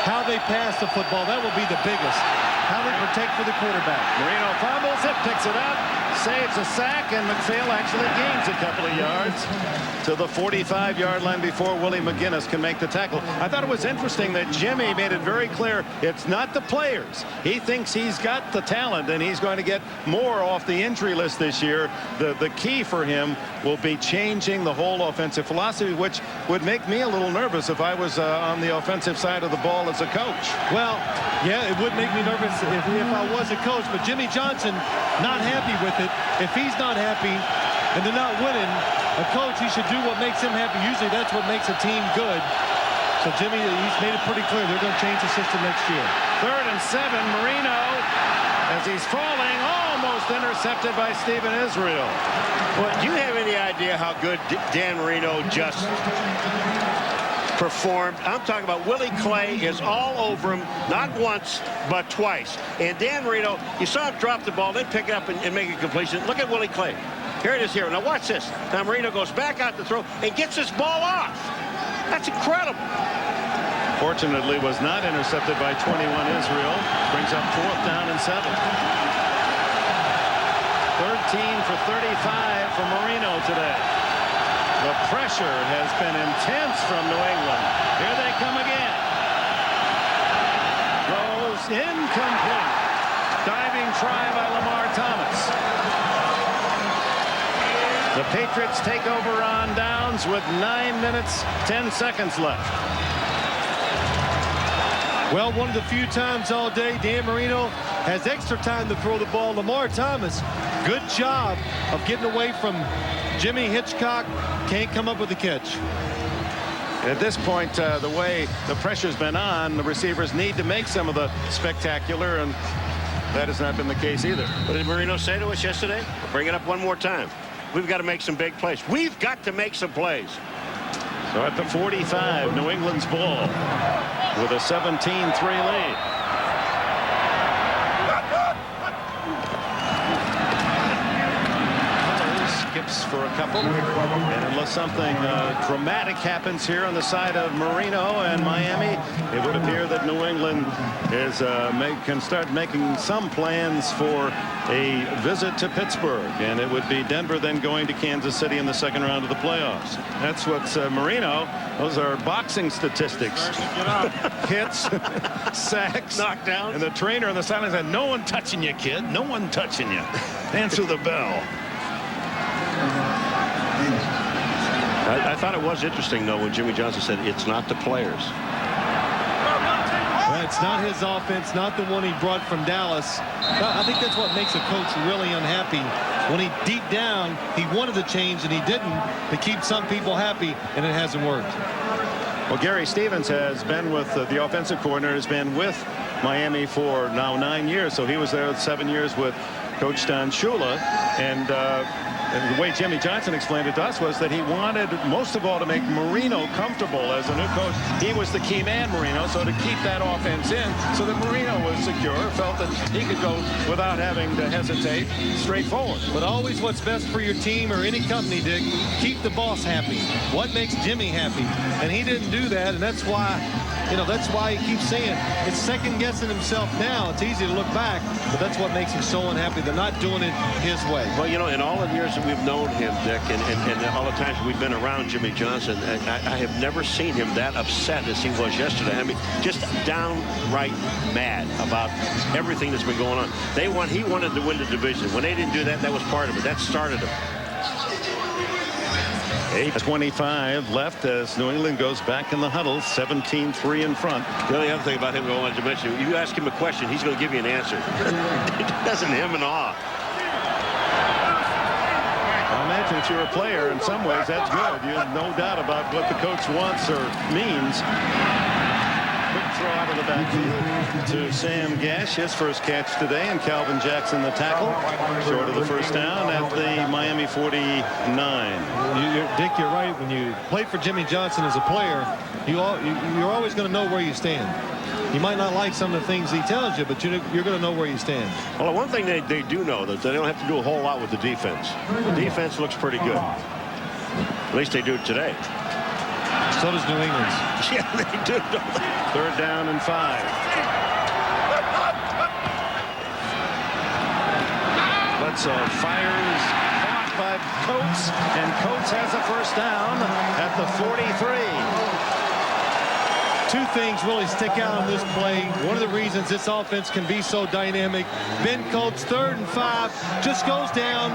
how they pass the football. That will be the biggest. How they protect for the quarterback. Marino fumbles it, picks it up, saves a sack, and McPhail actually gains a couple of yards to the 45-yard line before Willie McGinnis can make the tackle. I thought it was interesting that Jimmy made it very clear it's not the players. He thinks he's got the talent, and he's going to get more off the injury list this year. The key for him will be changing the whole offensive philosophy, which would make me a little nervous if I was on the offensive side of the ball as a coach. Well, yeah, it would make me nervous if I was a coach, but Jimmy Johnson not happy with it. If he's not happy and they're not winning, a coach, he should do what makes him happy. Usually that's what makes a team good. So Jimmy, he's made it pretty clear they're going to change the system next year. 3rd and 7, Marino, as he's falling, almost intercepted by Stephen Israel. Well, do you have any idea how good Dan Marino just performed? I'm talking about Willie Clay is all over him, not once, but twice. And Dan Marino, you saw him drop the ball, then pick it up and make a completion. Look at Willie Clay. Here it is here. Now watch this. Now Marino goes back out to throw and gets this ball off. That's incredible. Fortunately, was not intercepted by 21 Israel. Brings up 4th down and 7. 13 for 35 for Marino today. The pressure has been intense from New England. Here they come again. Throws incomplete. Diving try by Lamar Thomas. The Patriots take over on downs with 9 minutes, 10 seconds left. Well, one of the few times all day Dan Marino has extra time to throw the ball. Lamar Thomas, good job of getting away from Jimmy Hitchcock. Can't come up with the catch. At this point, the way the pressure's been on, the receivers need to make some of the spectacular, and that has not been the case either. What did Marino say to us yesterday? Bring it up one more time. We've got to make some big plays. We've got to make some plays. So at the 45, New England's ball with a 17-3 lead. Skips for a couple. And unless something dramatic happens here on the side of Marino and Miami, it would appear that New England is can start making some plans for a visit to Pittsburgh. And it would be Denver then going to Kansas City in the second round of the playoffs. That's what's Marino. Those are boxing statistics. Hits, sacks, knockdowns. And the trainer on the sideline said, "No one touching you, kid. No one touching you. Answer the bell." I thought it was interesting, though, when Jimmy Johnson said it's not the players. Well, it's not his offense, not the one he brought from Dallas. I think that's what makes a coach really unhappy. When he deep down, he wanted to change and he didn't, to keep some people happy, and it hasn't worked. Well, Gary Stevens has been with the offensive coordinator, has been with Miami for now 9 years. So he was there 7 years with Coach Don Shula. And the way Jimmy Johnson explained it to us was that he wanted most of all to make Marino comfortable as a new coach. He was the key man, Marino, so to keep that offense in so that Marino was secure, felt that he could go without having to hesitate, straightforward. But always what's best for your team or any company, Dick, keep the boss happy. What makes Jimmy happy? And he didn't do that, and that's why, that's why he keeps saying it's second guessing himself now. It's easy to look back, but that's what makes him so unhappy. They're not doing it his way. Well, in all the years that we've known him, Dick, and all the times we've been around Jimmy Johnson, I have never seen him that upset as he was yesterday. I mean, just downright mad about everything that's been going on. He wanted to win the division. When they didn't do that, that was part of it. That started him. 8:25 left as New England goes back in the huddle, 17-3 in front. The only other thing about him I wanted to mention, you ask him a question, he's going to give you an answer. It doesn't him and awe. I imagine if you're a player, in some ways, that's good. You have no doubt about what the coach wants or means. Quick throw out of the backfield to Sam Gash, his first catch today, and Calvin Jackson, the tackle, short of the first down at the Miami 49. Dick, you're right. When you play for Jimmy Johnson as a player, you're always going to know where you stand. You might not like some of the things he tells you, but you're going to know where you stand. Well, one thing they do know that they don't have to do a whole lot with the defense. The defense looks pretty good. At least they do today. So does New England's. Yeah, they do. Third down and 5. Bledsoe fires, caught by Coates, and Coates has a first down at the 43. Two things really stick out on this play. One of the reasons this offense can be so dynamic, Ben Coates, 3rd and 5, just goes down,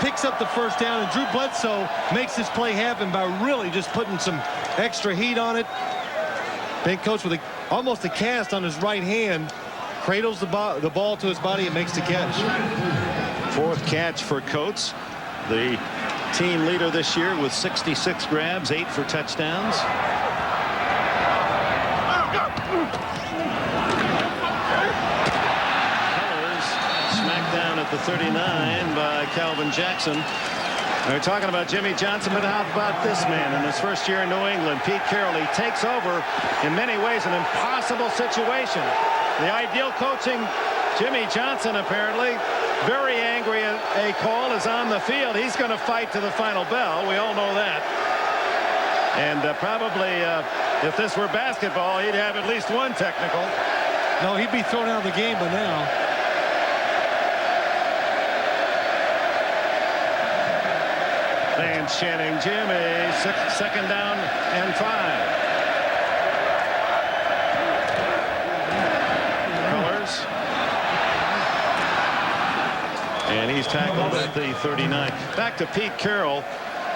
picks up the first down, and Drew Bledsoe makes this play happen by really just putting some extra heat on it. Ben Coates with almost a cast on his right hand, cradles the ball to his body and makes the catch. 4th catch for Coates, the team leader this year with 66 grabs, 8 for touchdowns. Smacked down at the 39 by Calvin Jackson. They're talking about Jimmy Johnson, but how about this man in his first year in New England? Pete Carroll, he takes over in many ways an impossible situation. The ideal coaching, Jimmy Johnson apparently very angry at a call is on the field. He's going to fight to the final bell. We all know that. And probably if this were basketball, he'd have at least one technical. No, he'd be thrown out of the game by now. And Channing Jimmy, second down and 5. Colors. And he's tackled at the 39. Back to Pete Carroll.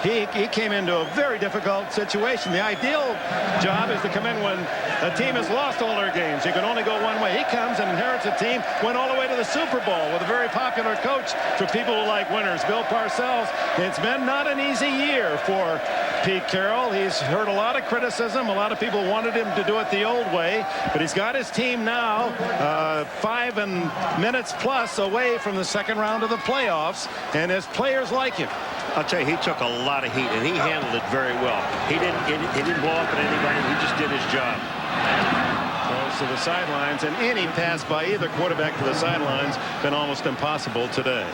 He came into a very difficult situation. The ideal job is to come in when a team has lost all their games. You can only go one way. He comes and inherits a team, went all the way to the Super Bowl with a very popular coach for people who like winners, Bill Parcells. It's been not an easy year for Pete Carroll. He's heard a lot of criticism. A lot of people wanted him to do it the old way, but he's got his team now 5 minutes plus away from the second round of the playoffs, and his players like him. I'll tell you, he took a lot of heat, and he handled it very well. He didn't blow up at anybody. He just did his job. Goes to the sidelines, and any pass by either quarterback to the sidelines been almost impossible today.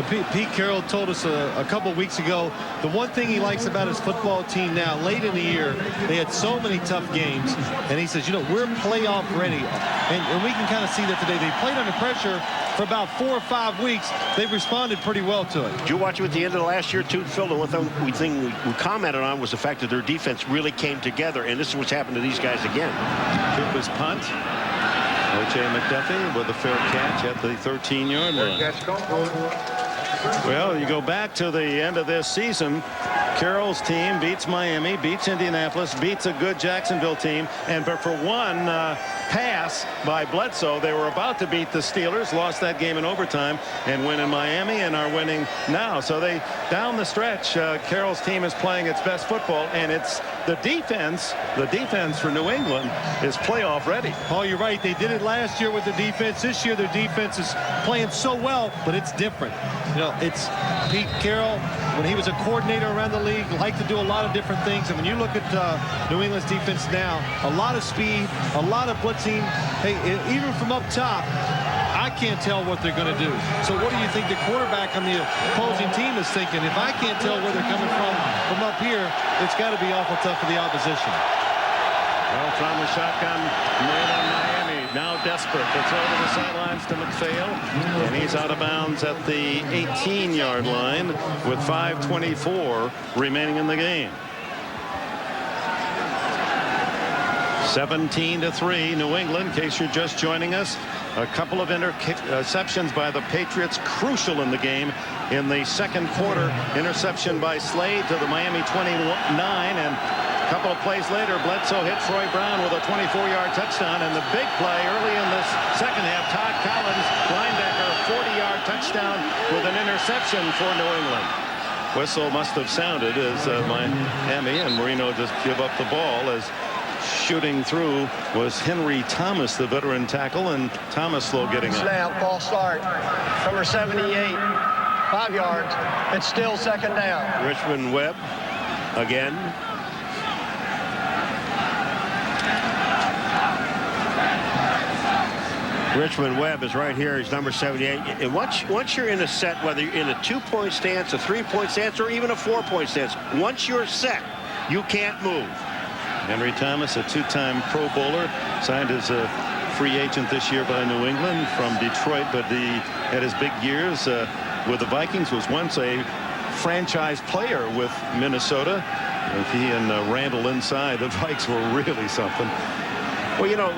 Pete Carroll told us a couple weeks ago the one thing he likes about his football team now, late in the year, they had so many tough games, and he says, you know, we're playoff ready, and we can kind of see that today. They played under pressure for about 4 or 5 weeks. They've responded pretty well to it. Did you watch it at the end of the last year too, Phil? The one thing we commented on was the fact that their defense really came together, and this is what's happened to these guys again. It was punt. O.J. McDuffie with a fair catch at the 13-yard line. Well, you go back to the end of this season. Carroll's team beats Miami, beats Indianapolis, beats a good Jacksonville team, but for one pass by Bledsoe, they were about to beat the Steelers, lost that game in overtime, and win in Miami, and are winning now. So they, down the stretch, Carroll's team is playing its best football, and it's the defense for New England is playoff ready. Paul, you're right. They did it last year with the defense. This year their defense is playing so well, but it's different. You know, it's Pete Carroll, when he was a coordinator around the league, liked to do a lot of different things. And when you look at New England's defense now, a lot of speed, a lot of blitzing. Hey, even from up top, I can't tell what they're going to do. So what do you think the quarterback on the opposing team is thinking? If I can't tell where they're coming from up here, it's got to be awful tough for the opposition. Well, from the shotgun, made on Miami. Now desperate to throw to the sidelines to McPhail. And he's out of bounds at the 18-yard line with 5:24 remaining in the game. 17-3 New England. In case you're just joining us, a couple of interceptions by the Patriots crucial in the game. In the second quarter, interception by Slade to the Miami 29, and a couple of plays later, Bledsoe hit Troy Brown with a 24-yard touchdown, and the big play early in this second half, Todd Collins, linebacker, 40-yard touchdown with an interception for New England. Whistle must have sounded as Miami and Marino just give up the ball, as shooting through was Henry Thomas, the veteran tackle, and Thomas slow getting up. Snap, false start. Number 78, 5 yards. It's still second down. Richmond Webb again. Richmond Webb is right here. He's number 78. And once you're in a set, whether you're in a 2-point stance, a 3-point stance, or even a 4-point stance, once you're set, you can't move. Henry Thomas, a two-time Pro Bowler, signed as a free agent this year by New England from Detroit, but he had his big years with the Vikings, was once a franchise player with Minnesota. He and Randall inside, the Vikes were really something. Well, you know,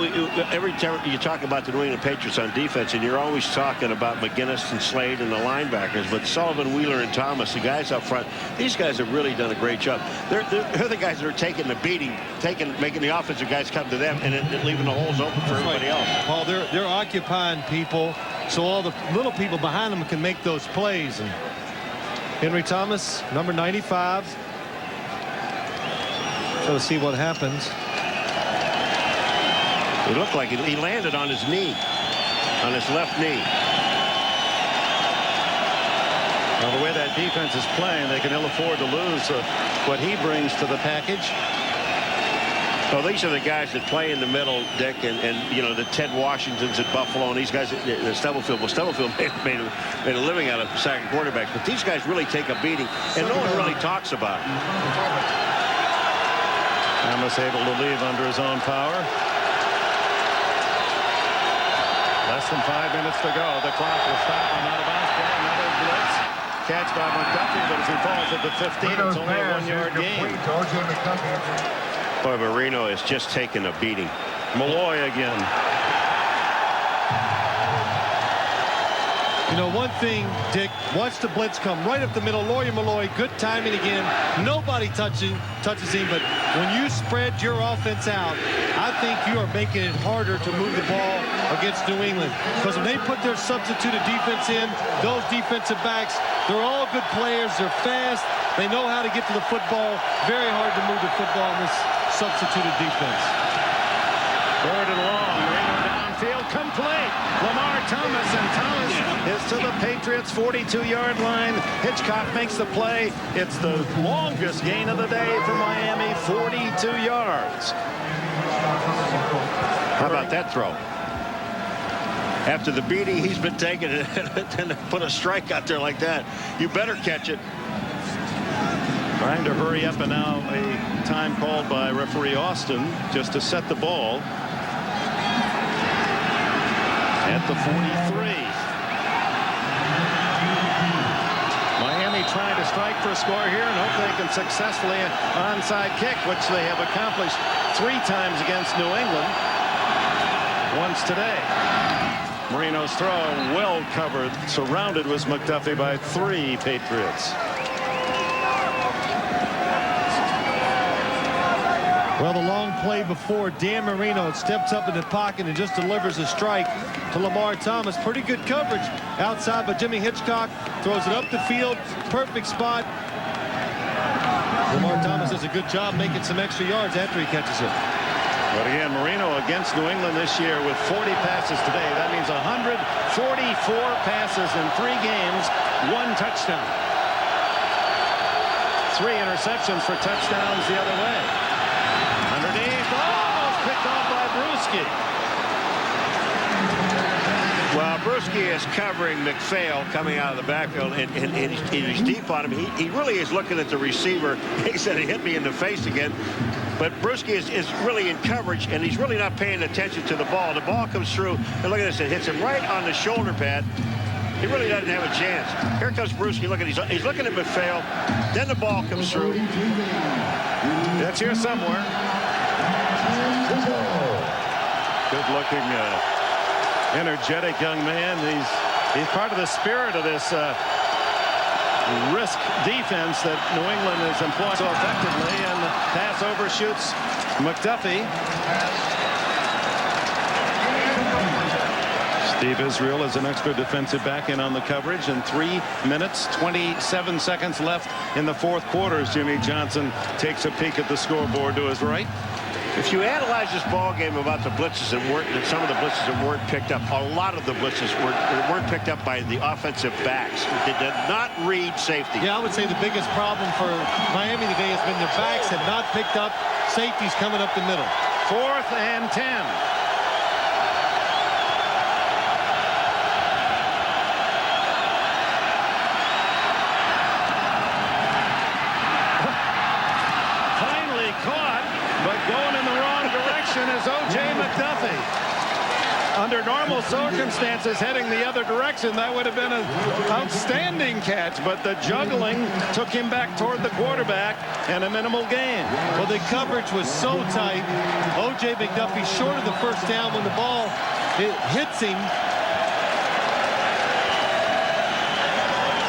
every time you talk about the New England Patriots on defense, and you're always talking about McGinnis and Slade and the linebackers, but Sullivan, Wheeler, and Thomas, the guys up front, these guys have really done a great job. They're the guys that are taking the beating, making the offensive guys come to them, and then leaving the holes open for everybody else. Paul, they're occupying people, so all the little people behind them can make those plays. And Henry Thomas, number 95. So let's see what happens. It looked like he landed on his knee, on his left knee. Well, the way that defense is playing, they can ill afford to lose what he brings to the package. Well, these are the guys that play in the middle, Dick, and you know, the Ted Washingtons at Buffalo, and these guys at Stubblefield. Well, Stubblefield made a living out of sacking quarterbacks, but these guys really take a beating, and no one really talks about it. Thomas able to leave under his own power. Less than 5 minutes to go. The clock will stop on out of bounds play. Another blitz. Catch by McDuffie, but as he falls at the 15, it's only a 1-yard gain. Boy, Marino is just taking a beating. Malloy again. You know, one thing, Dick, watch the blitz come right up the middle. Malloy, good timing again. Nobody touches him, but when you spread your offense out, I think you are making it harder to move the ball against New England. Because when they put their substituted defense in, those defensive backs, they're all good players. They're fast. They know how to get to the football. Very hard to move the football in this substituted defense. 3rd and long. Marino downfield, complete. Lamar Thomas, and Thomas is to the Patriots 42-yard line. Hitchcock makes the play. It's the longest gain of the day for Miami, 42 yards. How about that throw? After the beating he's been taking, and put a strike out there like that, you better catch it. Trying to hurry up, and now a time called by referee Austin just to set the ball at the 43. Miami trying to strike for a score here and hope they can successfully onside kick, which they have accomplished 3 times against New England. Once today. Marino's throw well covered, surrounded was McDuffie by 3 Patriots. Well, the long play before, Dan Marino steps up in the pocket and just delivers a strike to Lamar Thomas. Pretty good coverage outside, but Jimmy Hitchcock throws it up the field. Perfect spot. Lamar Thomas does a good job making some extra yards after he catches it. But again, Marino against New England this year with 40 passes today. That means 144 passes in 3 games, 1 touchdown. 3 interceptions for touchdowns the other way. Underneath, almost picked off by Bruschi. Well, Bruschi is covering McPhail coming out of the backfield, and he's deep on him. He really is looking at the receiver. He said he hit me in the face again. But Bruschi is really in coverage, and he's really not paying attention to the ball. The ball comes through, and look at this. It hits him right on the shoulder pad. He really doesn't have a chance. Here comes Bruschi. Look at he's looking at McPhail. Then the ball comes through. That's here somewhere. Good-looking, energetic young man. He's part of the spirit of this risk defense that New England is employing so effectively, and the pass overshoots McDuffie. Steve Israel is an extra defensive back in on the coverage, and 3 minutes 27 seconds left in the 4th quarter as Jimmy Johnson takes a peek at the scoreboard to his right. If you analyze this ball game about the blitzes that some of the blitzes that weren't picked up, a lot of the blitzes weren't picked up by the offensive backs. They did not read safety. Yeah, I would say the biggest problem for Miami today has been their backs have not picked up safeties coming up the middle. 4th and 10. Finally caught, but going in the wrong direction is O.J. McDuffie. Under normal circumstances, heading the other direction, that would have been an outstanding catch, but the juggling took him back toward the quarterback and a minimal gain. Well, the coverage was so tight. O.J. McDuffie short of the first down when the ball hits him.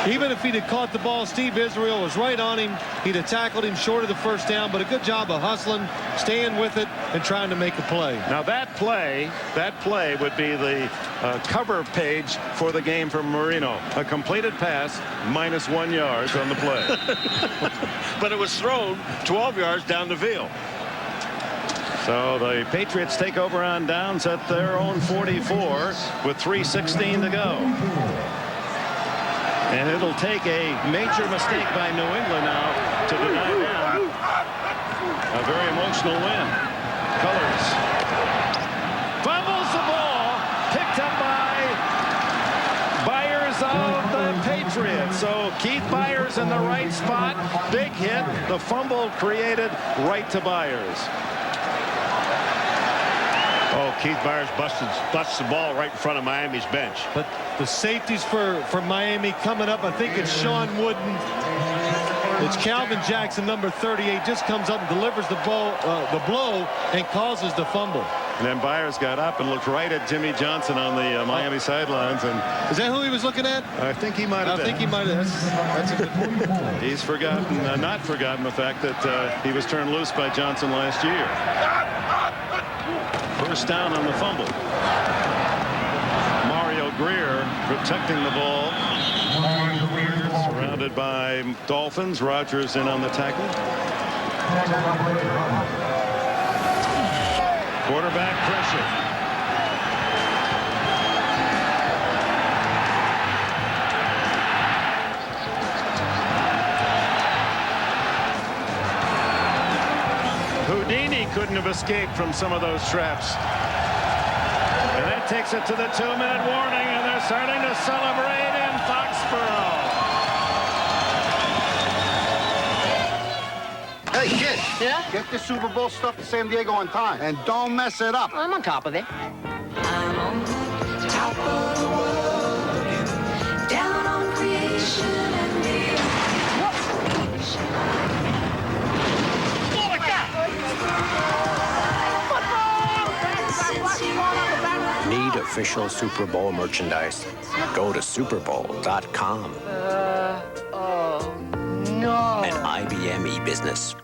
Even if he'd have caught the ball, Steve Israel was right on him. He'd have tackled him short of the first down, but a good job of hustling, staying with it, and trying to make a play. Now that play would be the cover page for the game for Marino. A completed pass, -1 yard on the play. But it was thrown 12 yards down the field. So the Patriots take over on downs at their own 44 with 3:16 to go. And it'll take a major mistake by New England now to deny them a very emotional win. Colors fumbles the ball, picked up by Byers of the Patriots. So Keith Byers in the right spot, big hit. The fumble created right to Byers. Oh, Keith Byers busts the ball right in front of Miami's bench. But the safeties for Miami coming up, I think it's Sean Wooden. It's Calvin Jackson, number 38, just comes up and delivers the blow and causes the fumble. And then Byers got up and looked right at Jimmy Johnson on the Miami sidelines. And is that who he was looking at? I think he might have been. I think he might have. That's a good point. He's forgotten, not forgotten the fact that he was turned loose by Johnson last year. First down on the fumble. Mario Greer protecting the ball. Surrounded by Dolphins. Rodgers in on the tackle. Quarterback pressure. Houdini couldn't have escaped from some of those traps. And that takes it to the 2-minute warning, and they're starting to celebrate in Foxborough. Hey, kid. Yeah? Get the Super Bowl stuff to San Diego on time, and don't mess it up. I'm on top of it. I'm on the top of the world, down on creation and the Oh, my God! Need official Super Bowl merchandise? Go to superbowl.com. Oh, no. An IBM e-business.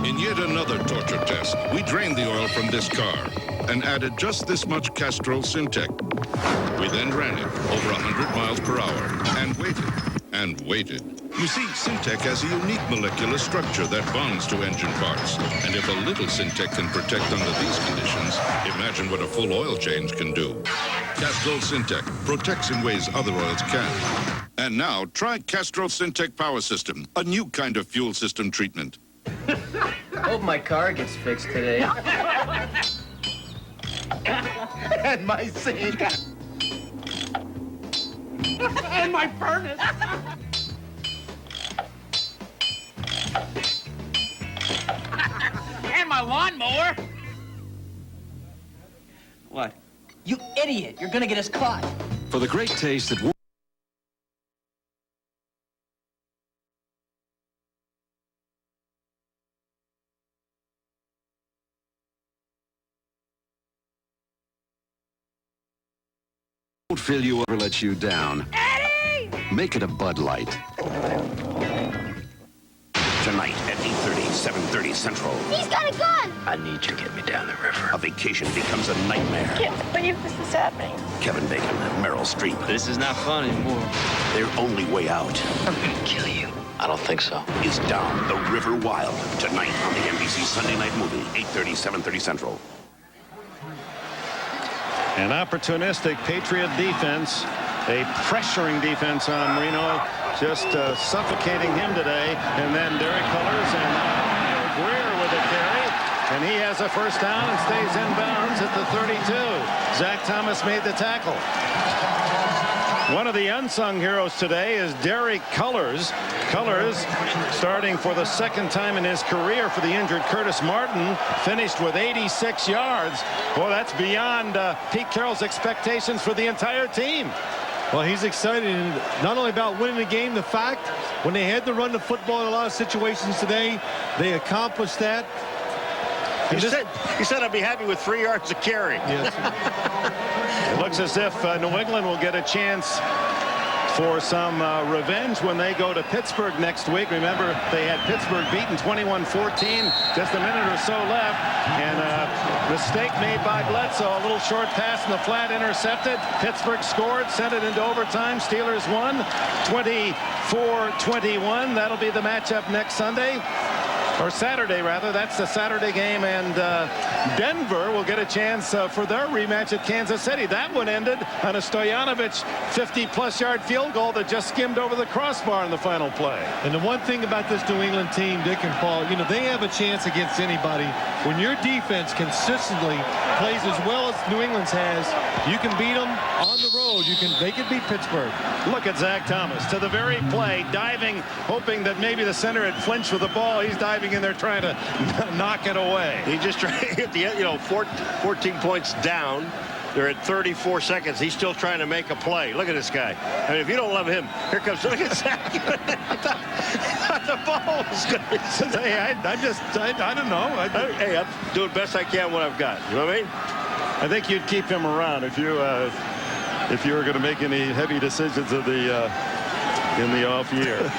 In yet another torture test, we drained the oil from this car and added just this much Castrol Syntec. We then ran it over 100 miles per hour and waited and waited. You see, Syntec has a unique molecular structure that bonds to engine parts. And if a little Syntec can protect under these conditions, imagine what a full oil change can do. Castrol Syntec protects in ways other oils can't. And now, try Castrol Syntec Power System, a new kind of fuel system treatment. Hope my car gets fixed today. And my sink. And my furnace. And my lawnmower. What? You idiot! You're gonna get us caught. For the great taste that won't fill you or let you down. Eddie! Make it a Bud Light. Tonight at 8:30, 7:30 Central. He's got a gun! I need you to get me down the river. A vacation becomes a nightmare. I can't believe this is happening. Kevin Bacon, Meryl Streep. This is not fun anymore. Their only way out. I'm gonna kill you. I don't think so. Is Down the River Wild. Tonight on the NBC Sunday Night Movie, 8:30, 7:30 Central. An opportunistic Patriot defense, a pressuring defense on Reno, just suffocating him today. And then Derek Cullors and Greer with a carry. And he has a first down and stays in bounds at the 32. Zach Thomas made the tackle. One of the unsung heroes today is Derek Cullors. Cullors, starting for the second time in his career for the injured Curtis Martin, finished with 86 yards. Well, that's beyond Pete Carroll's expectations for the entire team. Well, he's excited not only about winning the game, the fact when they had to run the football in a lot of situations today, they accomplished that. He said I'd be happy with 3 yards of carry. Yes. It looks as if New England will get a chance for some revenge when they go to Pittsburgh next week. Remember, they had Pittsburgh beaten 21-14, just a minute or so left, and a mistake made by Bledsoe, a little short pass in the flat intercepted. Pittsburgh scored, sent it into overtime. Steelers won 24-21. That'll be the matchup next Sunday. Or Saturday, rather. That's the Saturday game, and Denver will get a chance for their rematch at Kansas City. That one ended on a Stoyanovich 50-plus yard field goal that just skimmed over the crossbar in the final play. And the one thing about this New England team, Dick and Paul, you know, they have a chance against anybody. When your defense consistently plays as well as New England's has, you can beat them on the road. They can beat Pittsburgh. Look at Zach Thomas to the very play, diving, hoping that maybe the center had flinched with the ball. He's diving in there trying to knock it away. He just tried to hit the, 14 points down. They're at 34 seconds. He's still trying to make a play. Look at this guy. I mean, if you don't love him, here comes, look at Zach. The ball was good. Hey, I don't know. Hey, I'm doing best I can what I've got. You know what I mean? I think you'd keep him around if you were going to make any heavy decisions in the off year.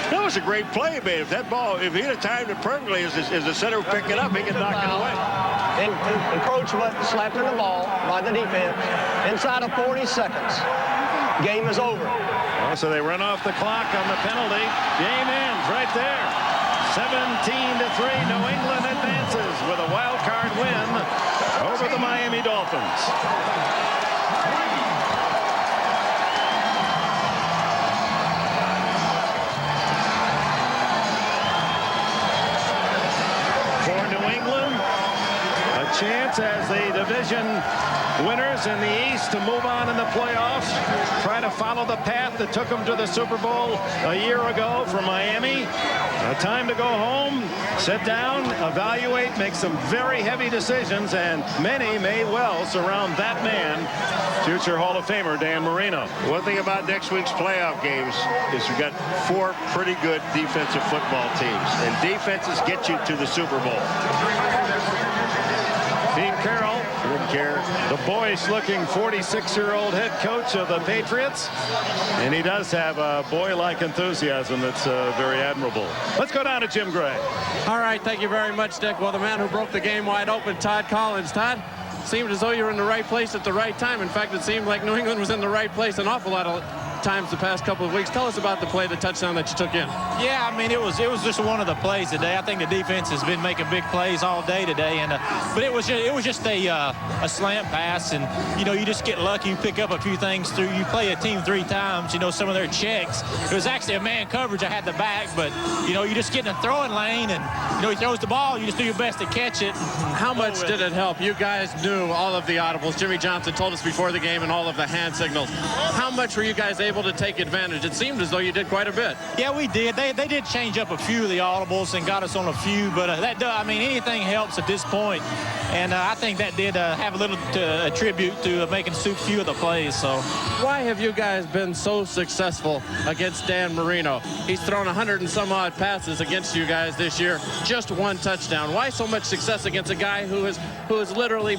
That was a great play, man. If that ball, if he'd have timed it perfectly as the center would pick it up, he could knock it away. Encroachment, slapping the ball by the defense. Inside of 40 seconds. Game is over. Oh, so they run off the clock on the penalty. Game ends right there. 17-3. New England advances with a wild card win over the Miami Dolphins. chance as the division winners in the East to move on in the playoffs. Try to follow the path that took them to the Super Bowl a year ago for Miami. Time to go home, sit down, evaluate, make some very heavy decisions, and many may well surround that man, future Hall of Famer Dan Marino. One thing about next week's playoff games is we've got 4 pretty good defensive football teams, and defenses get you to the Super Bowl. Pete Carroll, didn't care. The boyish-looking 46-year-old head coach of the Patriots, and he does have a boy-like enthusiasm that's very admirable. Let's go down to Jim Gray. All right, thank you very much, Dick. Well, the man who broke the game wide open, Todd Collins. Todd, seemed as though you were in the right place at the right time. In fact, it seemed like New England was in the right place an awful lot of times the past couple of weeks. Tell us about the play, the touchdown that you took in. Yeah, I mean, it was just one of the plays today. I think the defense has been making big plays all day today, and but it was just a slant pass, and you know, you just get lucky. You pick up a few things through. You play a team 3 times. You know, some of their checks. It was actually a man coverage. I had the back, but you know, you just get in a throwing lane, and you know, he throws the ball. You just do your best to catch it. How much did it help? You guys knew all of the audibles. Jimmy Johnson told us before the game, and all of the hand signals. How much were you guys able to take advantage? It seemed as though you did quite a bit. Yeah, we did. They did change up a few of the audibles and got us on a few, but I mean, anything helps at this point, and I think that did have a little to attribute to making a few of the plays. So, why have you guys been so successful against Dan Marino? He's thrown 100 and some odd passes against you guys this year, just 1 touchdown. Why so much success against a guy who has literally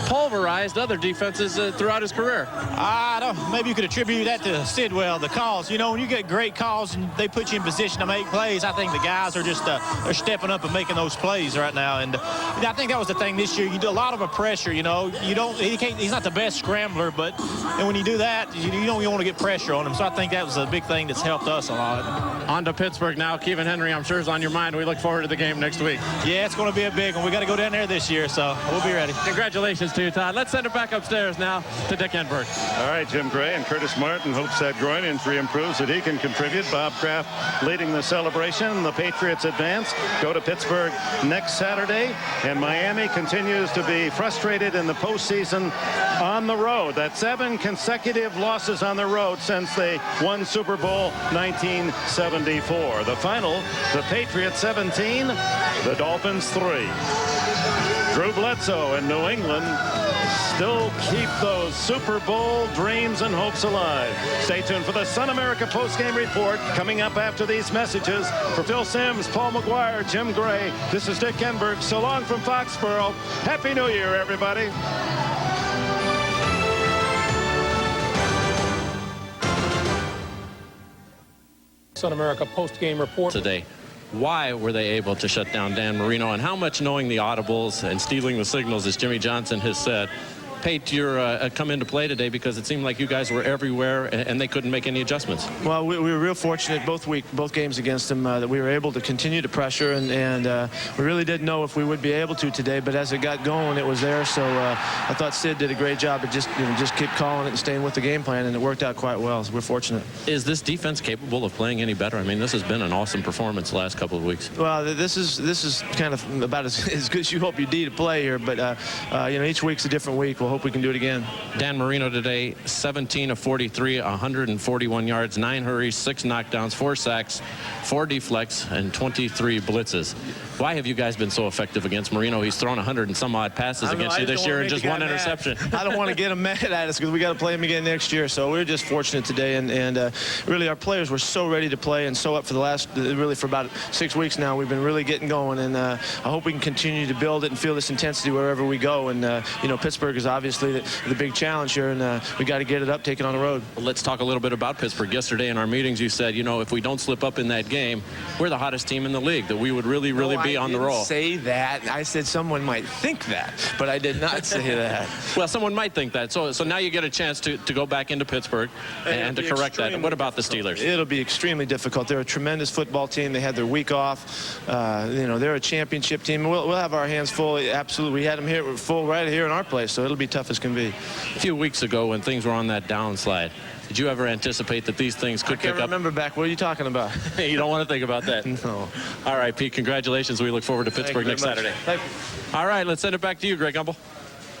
pulverized other defenses throughout his career? I don't know. Maybe you could attribute that to Sidwell, the calls. You know, when you get great calls and they put you in position to make plays, I think the guys are just they're stepping up and making those plays right now. And I think that was the thing this year. You do a lot of a pressure. You know, he's not the best scrambler, but and when you do that, you don't want to get pressure on him. So I think that was a big thing that's helped us a lot. On to Pittsburgh now. Kevin Henry, I'm sure, is on your mind. We look forward to the game next week. Yeah, it's going to be a big one. We got to go down there this year, so we'll be ready. Congratulations to you, Todd. Let's send it back upstairs now to Dick Enberg. All right, Jim Gray and Curtis Martin hopes that groin injury improves, that he can contribute. Bob Kraft leading the celebration. The Patriots advance, go to Pittsburgh next Saturday, and Miami continues to be frustrated in the postseason on the road. That's 7 consecutive losses on the road since they won Super Bowl 1974. The final, the Patriots 17, the Dolphins 3. Drew Bledsoe and New England still keep those Super Bowl dreams and hopes alive. Stay tuned for the Sun America postgame report coming up after these messages. For Phil Simms, Paul McGuire, Jim Gray, this is Dick Enberg. So long from Foxborough. Happy New Year, everybody. Sun America postgame report today. Why were they able to shut down Dan Marino, and how much knowing the audibles and stealing the signals, as Jimmy Johnson has said, paid to your come into play today, because it seemed like you guys were everywhere and they couldn't make any adjustments? Well, we were real fortunate both games against them that we were able to continue to pressure, and we really didn't know if we would be able to today, but as it got going, it was there. So I thought Sid did a great job of just keep calling it and staying with the game plan, and it worked out quite well. So we're fortunate. Is this defense capable of playing any better? I mean, this has been an awesome performance the last couple of weeks. Well, this is kind of about as good as you hope you do to play here, but each week's a different week. We'll hope we can do it again. Dan Marino today, 17 of 43, 141 yards, 9 hurries, 6 knockdowns, 4 sacks, 4 deflects, and 23 blitzes. Why have you guys been so effective against Marino? He's thrown 100 and some odd passes against you this year and just 1 interception. I don't want to get him mad at us because we got to play him again next year. So we're just fortunate today, and really our players were so ready to play and so up for the last, really for about 6 weeks now. We've been really getting going, and I hope we can continue to build it and feel this intensity wherever we go. And Pittsburgh is obviously the big challenge here, and we got to get it up, take it on the road. Well, let's talk a little bit about Pittsburgh. Yesterday in our meetings, you said, if we don't slip up in that game, we're the hottest team in the league, that we would really be on the roll. I didn't say that. I said someone might think that, but I did not say that. Well, someone might think that. So now you get a chance to go back into Pittsburgh and to correct that. What about the Steelers? It'll be extremely difficult. They're a tremendous football team. They had their week off. They're a championship team. We'll have our hands full. Absolutely. We had them here full right here in our place, so it'll be tough as can be. A few weeks ago when things were on that downslide, did you ever anticipate that these things could pick up? I can't remember back. What are you talking about? You don't want to think about that? No. All right, Pete, congratulations. We look forward to Pittsburgh next Saturday. Thank you. All right, let's send it back to you, Greg Gumbel.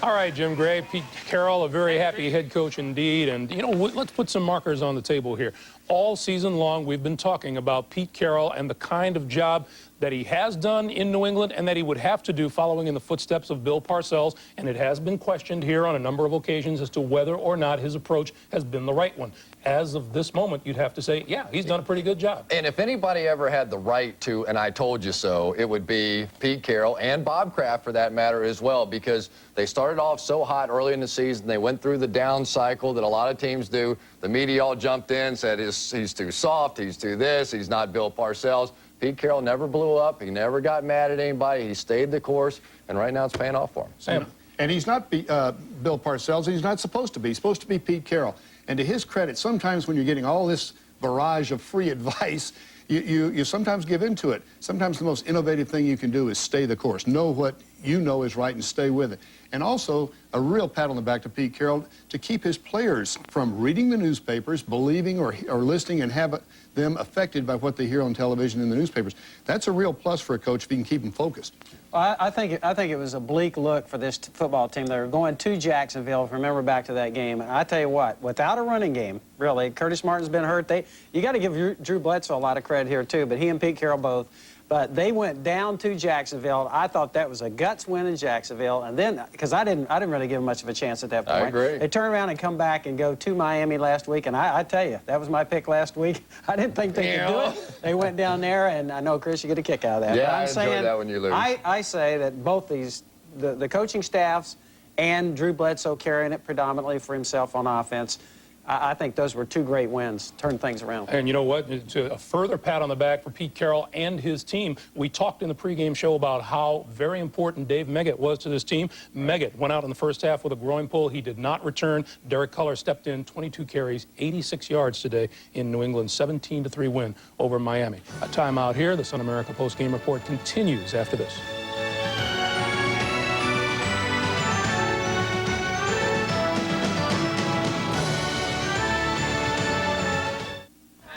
All right, Jim Gray, Pete Carroll, a very happy head coach indeed. And, you know, let's put some markers on the table here. All season long, we've been talking about Pete Carroll and the kind of job that he has done in New England and that he would have to do following in the footsteps of Bill Parcells. And it has been questioned here on a number of occasions as to whether or not his approach has been the right one. As of this moment, you'd have to say, yeah, he's done a pretty good job. And if anybody ever had the right to, and I told you so, it would be Pete Carroll and Bob Kraft for that matter as well, because they started off so hot early in the season. They went through the down cycle that a lot of teams do. The media all jumped in, said he's too soft, he's too this, he's not Bill Parcells. Pete Carroll never blew up. He never got mad at anybody. He stayed the course, and right now it's paying off for him. Sam. And he's not Bill Parcells. He's not supposed to be. He's supposed to be Pete Carroll. And to his credit, sometimes when you're getting all this barrage of free advice, you sometimes give into it. Sometimes the most innovative thing you can do is stay the course. Know what you know is right and stay with it. And also, a real pat on the back to Pete Carroll to keep his players from reading the newspapers, believing or listening and have them affected by what they hear on television and the newspapers. That's a real plus for a coach if he can keep them focused. Well, I think it was a bleak look for this football team. They were going to Jacksonville, if you remember back to that game. And I tell you what, without a running game, really, Curtis Martin's been hurt. You got to give Drew Bledsoe a lot of credit here, too, but he and Pete Carroll both. But they went down to Jacksonville. I thought that was a guts win in Jacksonville. And then, because I didn't really give them much of a chance at that point. I agree. They turn around and come back and go to Miami last week. And I tell you, that was my pick last week. I didn't think they could do it. They went down there, and I know, Chris, you get a kick out of that. Yeah, but I'm I saying, enjoy that when you lose. I say that both these, the coaching staffs and Drew Bledsoe carrying it predominantly for himself on offense, I think those were two great wins, turned things around. And you know what? To a further pat on the back for Pete Carroll and his team. We talked in the pregame show about how very important Dave Meggett was to this team. Meggett went out in the first half with a groin pull. He did not return. Derek Culler stepped in, 22 carries, 86 yards today in New England's 17-3 win over Miami. A timeout here. The Sun America postgame report continues after this.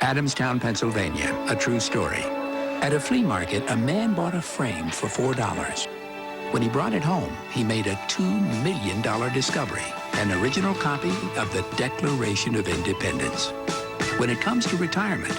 Adamstown, Pennsylvania, a true story. At a flea market, a man bought a frame for $4. When he brought it home, he made a $2 million discovery, an original copy of the Declaration of Independence. When it comes to retirement,